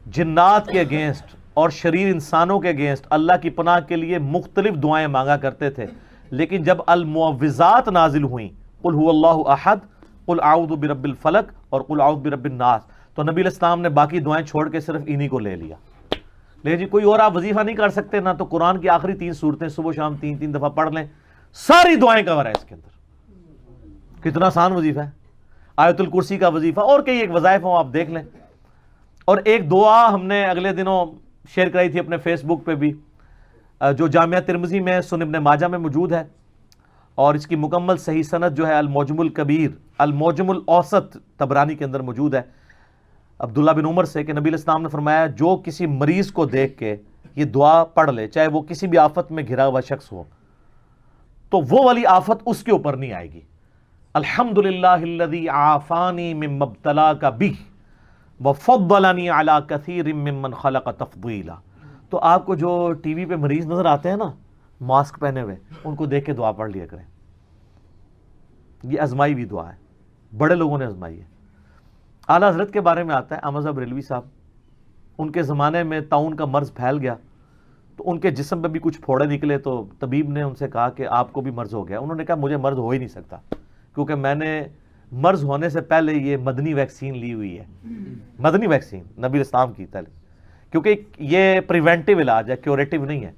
جنات کے اگینسٹ اور شریر انسانوں کے اگینسٹ اللہ کی پناہ کے لیے مختلف دعائیں مانگا کرتے تھے. لیکن جب المعوذات نازل ہوئیں، قل هو اللہ احد، قل اعوذ برب الفلق اور قل اعوذ برب الناس، تو نبی علیہ السلام نے باقی دعائیں چھوڑ کے صرف انہی کو لے لیا. لیکن جی کوئی اور آپ وظیفہ نہیں کر سکتے نہ، تو قرآن کی آخری 3 صورتیں صبح شام 3 دفعہ پڑھ لیں، ساری دعائیں کور ہے اس کے اندر. کتنا آسان وظیفہ ہے. آیت الکرسی کا وظیفہ اور کئی ایک وظائف ہوں، آپ دیکھ لیں. اور ایک دعا ہم نے اگلے دنوں شیئر کرائی تھی اپنے فیس بک پہ بھی، جو جامعہ ترمذی میں، سنن ابن ماجہ میں موجود ہے، اور اس کی مکمل صحیح سند جو ہے المعجم الکبیر، المعجم الاوسط طبرانی کے اندر موجود ہے، عبداللہ بن عمر سے کہ نبی علیہ السلام نے فرمایا جو کسی مریض کو دیکھ کے یہ دعا پڑھ لے، چاہے وہ کسی بھی آفت میں گھرا ہوا شخص ہو، تو وہ والی آفت اس کے اوپر نہیں آئے گی. الحمدللہ الذی عافانی مما ابتلاک بہ وفضلنی علی کثیر ممن خلق تفضیلا. تو آپ کو جو ٹی وی پہ مریض نظر آتے ہیں نا ماسک پہنے ہوئے، ان کو دیکھ کے دعا پڑھ لیا کریں. یہ ازمائی بھی دعا ہے، بڑے لوگوں نے ازمائی ہے. اعلیٰ حضرت کے بارے میں آتا ہے، احمد صاحب بریلوی صاحب، ان کے زمانے میں طاعون کا مرض پھیل گیا تو ان کے جسم پہ بھی کچھ پھوڑے نکلے، تو طبیب نے ان سے کہا کہ آپ کو بھی مرض ہو گیا. انہوں نے کہا مجھے مرض ہو ہی نہیں سکتا کیونکہ میں نے مرض ہونے سے پہلے یہ مدنی ویکسین لی ہوئی ہے. مدنی ویکسین نبی الاسلام کی کیونکہ یہ پریونٹیو علاج ہے، کیوریٹو نہیں ہے.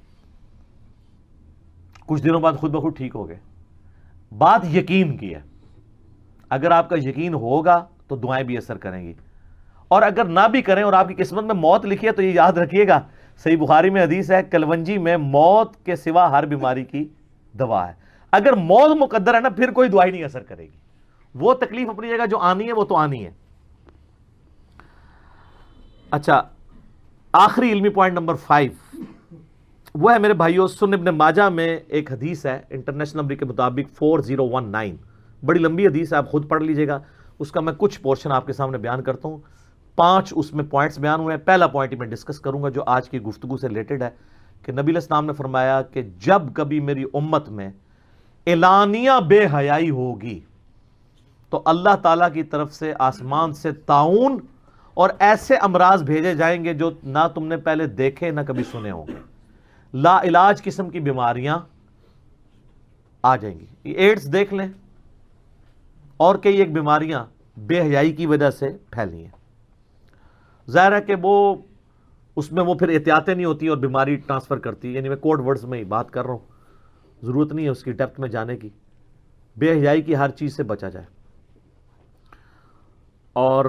کچھ دنوں بعد خود بخود ٹھیک ہو گئے. بات یقین کی ہے. اگر آپ کا یقین ہوگا تو دعائیں بھی اثر کریں گی، اور اگر نہ بھی کریں اور آپ کی قسمت میں موت لکھی ہے تو یہ یاد رکھیے گا، صحیح بخاری میں حدیث ہے، کلونجی میں موت کے سوا ہر بیماری کی دوا ہے. اگر موت مقدر ہے نا، پھر کوئی دعائی نہیں اثر کرے گی. وہ تکلیف اپنی جگہ جو آنی ہے وہ تو آنی ہے. اچھا، آخری علمی پوائنٹ نمبر 5 وہ ہے میرے بھائیوں، سنن ابن ماجہ میں ایک حدیث ہے انٹرنیشنل نمبر کے مطابق 4019. بڑی لمبی حدیث ہے، آپ خود پڑھ لیجئے گا. اس کا میں کچھ پورشن آپ کے سامنے بیان کرتا ہوں. 5 اس میں پوائنٹس بیان ہوئے ہیں. پہلا پوائنٹ ہی میں ڈسکس کروں گا جو آج کی گفتگو سے ریلیٹڈ ہے، کہ نبی علیہ السلام نے فرمایا کہ جب کبھی میری امت میں اعلانیہ بے حیائی ہوگی تو اللہ تعالیٰ کی طرف سے آسمان سے طاعون اور ایسے امراض بھیجے جائیں گے جو نہ تم نے پہلے دیکھے نہ کبھی سنے ہوں گے. لا علاج قسم کی بیماریاں آ جائیں گی. ایڈز دیکھ لیں، اور کئی ایک بیماریاں بے حیائی کی وجہ سے پھیلی ہیں. ظاہر ہے کہ اس میں وہ پھر احتیاطیں نہیں ہوتی اور بیماری ٹرانسفر کرتی. یعنی میں کوڈ ورڈز میں ہی بات کر رہا ہوں، ضرورت نہیں ہے اس کی ڈیپتھ میں جانے کی. بے حیائی کی ہر چیز سے بچا جائے. اور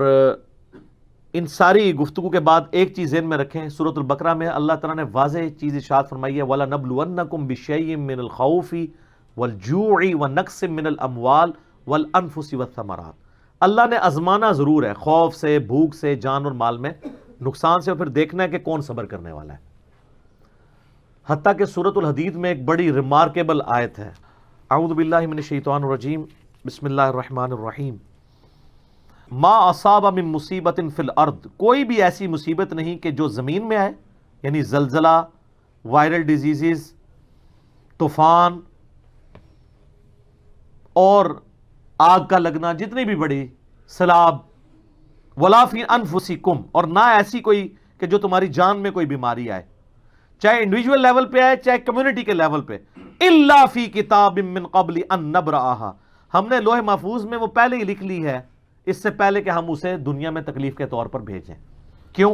ان ساری گفتگو کے بعد ایک چیز ذہن میں رکھیں، سورۃ البقرہ میں اللہ تعالیٰ نے واضح چیز ارشاد فرمائی ہے، وَلَنَبْلُوَنَّكُمْ بِشَيْءٍ مِّنَ الْخَوْفِ وَالْجُوعِ وَنَقْصٍ مِّنَ الْأَمْوَالِ وَالْأَنفُسِ وَالثَّمَرَاتِ. اللہ نے آزمانا ضرور ہے، خوف سے، بھوک سے، جان اور مال میں نقصان سے، اور پھر دیکھنا ہے کہ کون صبر کرنے والا ہے. حتیٰ کہ سورۃ الحدید میں ایک بڑی ریمارکیبل آیت ہے. اعوذ باللہ من الشیطان الرجیم، بسم اللہ الرحمن الرحیم. ما اصاب من مصیبت فی الارض، کوئی بھی ایسی مصیبت نہیں کہ جو زمین میں آئے، یعنی زلزلہ، وائرل ڈیزیزز، طوفان اور آگ کا لگنا، جتنی بھی بڑی سیلاب، ولا فی انفسکم، اور نہ ایسی کوئی کہ جو تمہاری جان میں کوئی بیماری آئے، چاہے انڈیویجول لیول پہ آئے چاہے کمیونٹی کے لیول پہ، الا فی کتاب من قبل ان نبرأھا، ہم نے لوح محفوظ میں وہ پہلے ہی لکھ لی ہے، اس سے پہلے کہ ہم اسے دنیا میں تکلیف کے طور پر بھیجیں. کیوں؟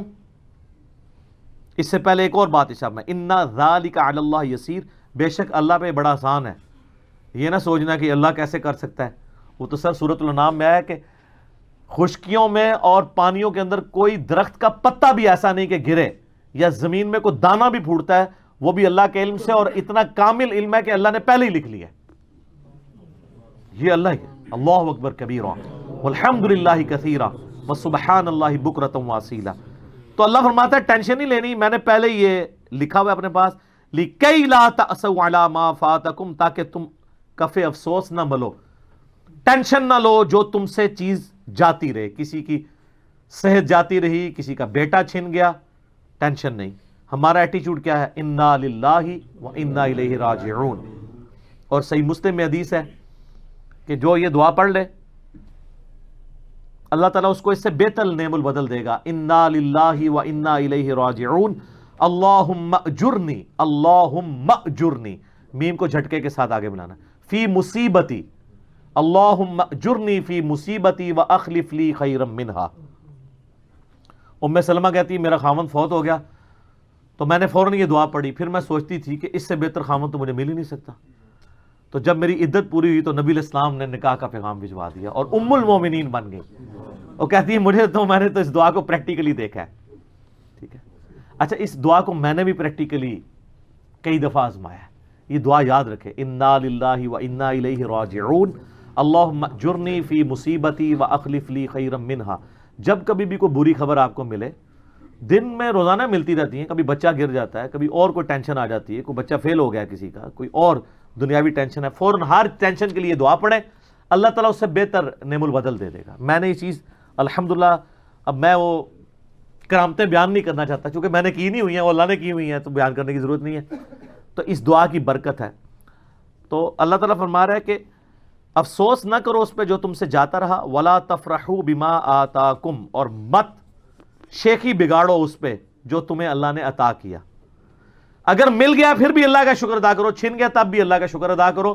اس سے پہلے ایک اور بات ارشاد میں، اِنَّ ذَلِكَ عَلَى اللَّهِ يَسِيرٌ، بے شک اللہ پہ بڑا آسان ہے. یہ نہ سوچنا کہ اللہ کیسے کر سکتا ہے. وہ تو سر سورۃ الانعام میں آیا کہ خشکیوں میں اور پانیوں کے اندر کوئی درخت کا پتا بھی ایسا نہیں کہ گرے، یا زمین میں کوئی دانہ بھی پھوٹتا ہے، وہ بھی اللہ کے علم سے، اور اتنا کامل علم ہے کہ اللہ نے پہلے ہی لکھ لیا ہے. یہ اللہ ہی. اللہ اکبر کبیرا والحمدللہ کثیرا وسبحان اللہ بکرۃ واصیلا. تو اللہ فرماتا ہے ٹینشن نہیں لینی، میں نے پہلے یہ لکھا ہوا ہے اپنے پاس، لِكَيْ لَا تَأْسَوْا عَلَى مَا فَاتَكُمْ، تاکہ تم کف افسوس نہ ملو، ٹینشن نہ لو جو تم سے چیز جاتی رہے. کسی کی صحت جاتی رہی، کسی کا بیٹا چھن گیا، ٹینشن نہیں. ہمارا ایٹیچیوڈ کیا ہے؟ اِنَّا لِلَّهِ وَإِنَّا إِلَيْهِ رَاجِعُونَ. اور صحیح مسلم میں حدیث ہے کہ جو یہ دعا پڑھ لے اللہ تعالیٰ اس کو اس سے بہتر نعم البدل دے گا. اِنَّا لِلَّهِ وَإِنَّا إِلَيْهِ رَاجِعُونَ. اللہم اجرنی، اللہم اجرنی، میم کو جھٹکے کے ساتھ آگے بلانا، فی مصیبتی، اللہم اجرنی فی مصیبتی واخلف لی خیرا منہا. ام سلمہ کہتی میرا خاوند فوت ہو گیا تو میں نے فوراً یہ دعا پڑھی، پھر میں سوچتی تھی کہ اس سے بہتر خاوند تو مجھے مل ہی نہیں سکتا. تو جب میری عدت پوری ہوئی تو نبی علیہ السلام نے نکاح کا پیغام بھجوا دیا اور ام المومنین بن گئی. وہ کہتی ہے میں نے تو اس دعا کو پریکٹیکلی دیکھا ہے. ٹھیک ہے، اچھا اس دعا کو میں نے بھی پریکٹیکلی کئی دفعہ آزمایا ہے. یہ دعا یاد رکھے، انا للہ و انا الیہ راجعون، اللہم اجرنی فی مصیبتی واخلف لی خیرا منہا. جب کبھی بھی کوئی بری خبر آپ کو ملے، دن میں روزانہ ملتی رہتی ہیں، کبھی بچہ گر جاتا ہے، کبھی اور کوئی ٹینشن آ جاتی ہے، کوئی بچہ فیل ہو گیا کسی کا، کوئی اور دنیاوی ٹینشن ہے، فوراً ہر ٹینشن کے لیے دعا پڑھیں، اللہ تعالیٰ اس سے بہتر نعم البدل دے دے گا. میں نے یہ چیز الحمدللہ، اب میں وہ کرامتیں بیان نہیں کرنا چاہتا چونکہ میں نے کی نہیں ہوئی ہیں، اللہ نے کی ہوئی ہیں، تو بیان کرنے کی ضرورت نہیں ہے. تو اس دعا کی برکت ہے. تو اللہ تعالیٰ فرما رہا ہے کہ افسوس نہ کرو اس پہ جو تم سے جاتا رہا، ولا تفرحوا بما آتاکم، اور مت شیخی بگاڑو اس پہ جو تمہیں اللہ نے عطا کیا. اگر مل گیا پھر بھی اللہ کا شکر ادا کرو، چھن گیا تب بھی اللہ کا شکر ادا کرو،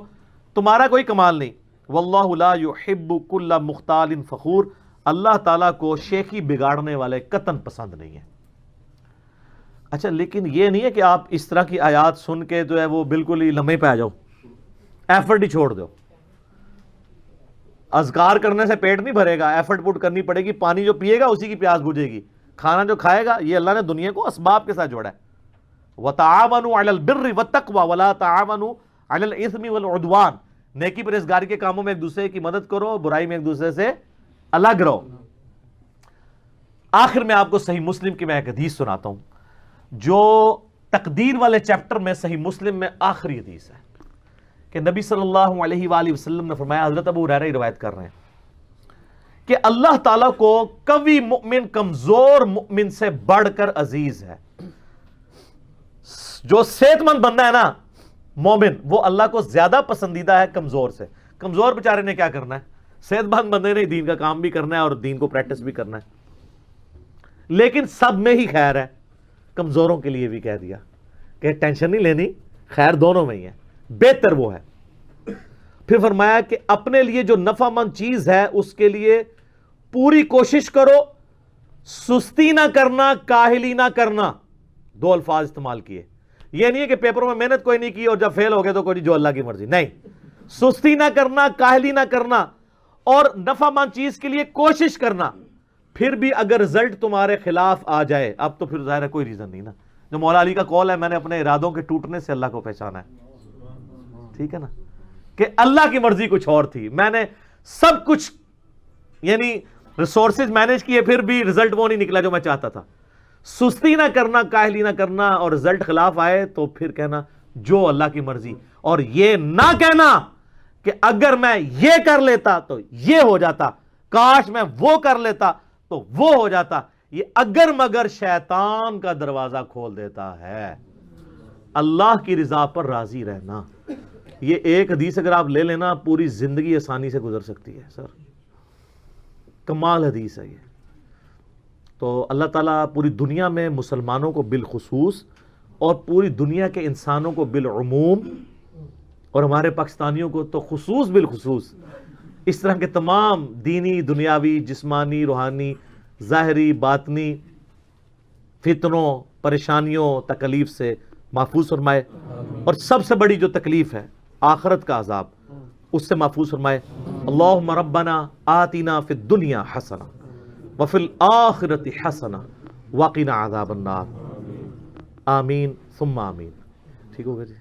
تمہارا کوئی کمال نہیں. واللہ لا يحب كل مختال فخور، اللہ تعالیٰ کو شیخی بگاڑنے والے قطعاً پسند نہیں ہے. اچھا لیکن یہ نہیں ہے کہ آپ اس طرح کی آیات سن کے جو ہے وہ بالکل ہی لمحے پہ آ جاؤ، ایفرٹ ہی چھوڑ دو. اذکار کرنے سے پیٹ نہیں بھرے گا، ایفرٹ پٹ کرنی پڑے گی. پانی جو پیے گا اسی کی پیاس بجھے گی، کھانا جو کھائے گا. یہ اللہ نے دنیا کو اسباب کے ساتھ جوڑا ہے. وَتَعَاوَنُوا عَلَى الْبِرِّ وَالتَّقْوَى وَلَا تَعَاوَنُوا عَلَى الْإِثْمِ وَالْعُدْوَانِ. نیکی پرہیزگاری کے کاموں میں ایک دوسرے کی مدد کرو، برائی میں ایک دوسرے سے الگ رہو. آخر میں آپ کو صحیح مسلم کی میں ایک حدیث سناتا ہوں جو تقدیر والے چیپٹر میں صحیح مسلم میں آخری حدیث ہے کہ نبی صلی اللہ علیہ وآلہ وسلم نے فرمایا، حضرت ابو ہریرہ روایت کر رہے ہیں کہ اللہ تعالیٰ کو قوی مؤمن کمزور مؤمن سے بڑھ کر عزیز ہے. جو صحت مند بندہ ہے نا مومن، وہ اللہ کو زیادہ پسندیدہ ہے کمزور سے. کمزور بیچارے نے کیا کرنا ہے؟ صحت مند بندے نے دین کا کام بھی کرنا ہے اور دین کو پریکٹس بھی کرنا ہے. لیکن سب میں ہی خیر ہے. کمزوروں کے لیے بھی کہہ دیا کہ ٹینشن نہیں لینی، خیر دونوں میں ہی ہے، بہتر وہ ہے. پھر فرمایا کہ اپنے لیے جو نفع مند چیز ہے اس کے لیے پوری کوشش کرو، سستی نہ کرنا، کاہلی نہ کرنا. دو الفاظ استعمال کیے. یہ نہیں ہے کہ پیپروں میں محنت کوئی نہیں کی اور جب فیل ہو گئے تو کوئی جو اللہ کی مرضی. نہیں، سستی نہ کرنا، کاہلی نہ کرنا اور نفع مند چیز کے لیے کوشش کرنا. پھر بھی اگر رزلٹ تمہارے خلاف آ جائے، اب تو پھر ظاہر ہے کوئی ریزن نہیں نا. جو مولا علی کا قول ہے، میں نے اپنے ارادوں کے ٹوٹنے سے اللہ کو پہچانا ہے. ٹھیک ہے نا، کہ اللہ کی مرضی کچھ اور تھی. میں نے سب کچھ یعنی ریسورسز مینج کیے، پھر بھی رزلٹ وہ نہیں نکلا جو میں چاہتا تھا. سستی نہ کرنا، کاہلی نہ کرنا اور رزلٹ خلاف آئے تو پھر کہنا جو اللہ کی مرضی. اور یہ نہ کہنا کہ اگر میں یہ کر لیتا تو یہ ہو جاتا، کاش میں وہ کر لیتا تو وہ ہو جاتا. یہ اگر مگر شیطان کا دروازہ کھول دیتا ہے. اللہ کی رضا پر راضی رہنا، یہ ایک حدیث اگر آپ لے لینا پوری زندگی آسانی سے گزر سکتی ہے. سر کمال حدیث ہے یہ. تو اللہ تعالیٰ پوری دنیا میں مسلمانوں کو بالخصوص اور پوری دنیا کے انسانوں کو بالعموم اور ہمارے پاکستانیوں کو تو خصوص بالخصوص اس طرح کے تمام دینی، دنیاوی، جسمانی، روحانی، ظاہری، باطنی فتنوں، پریشانیوں، تکلیف سے محفوظ فرمائے. اور سب سے بڑی جو تکلیف ہے آخرت کا عذاب، اس سے محفوظ فرمائے. اللہم ربنا آتنا فی الدنیا حسنہ وفی الآخرۃ حسنہ وقنا عذاب النار. آمین ثم آمین. ٹھیک ہوگا جی.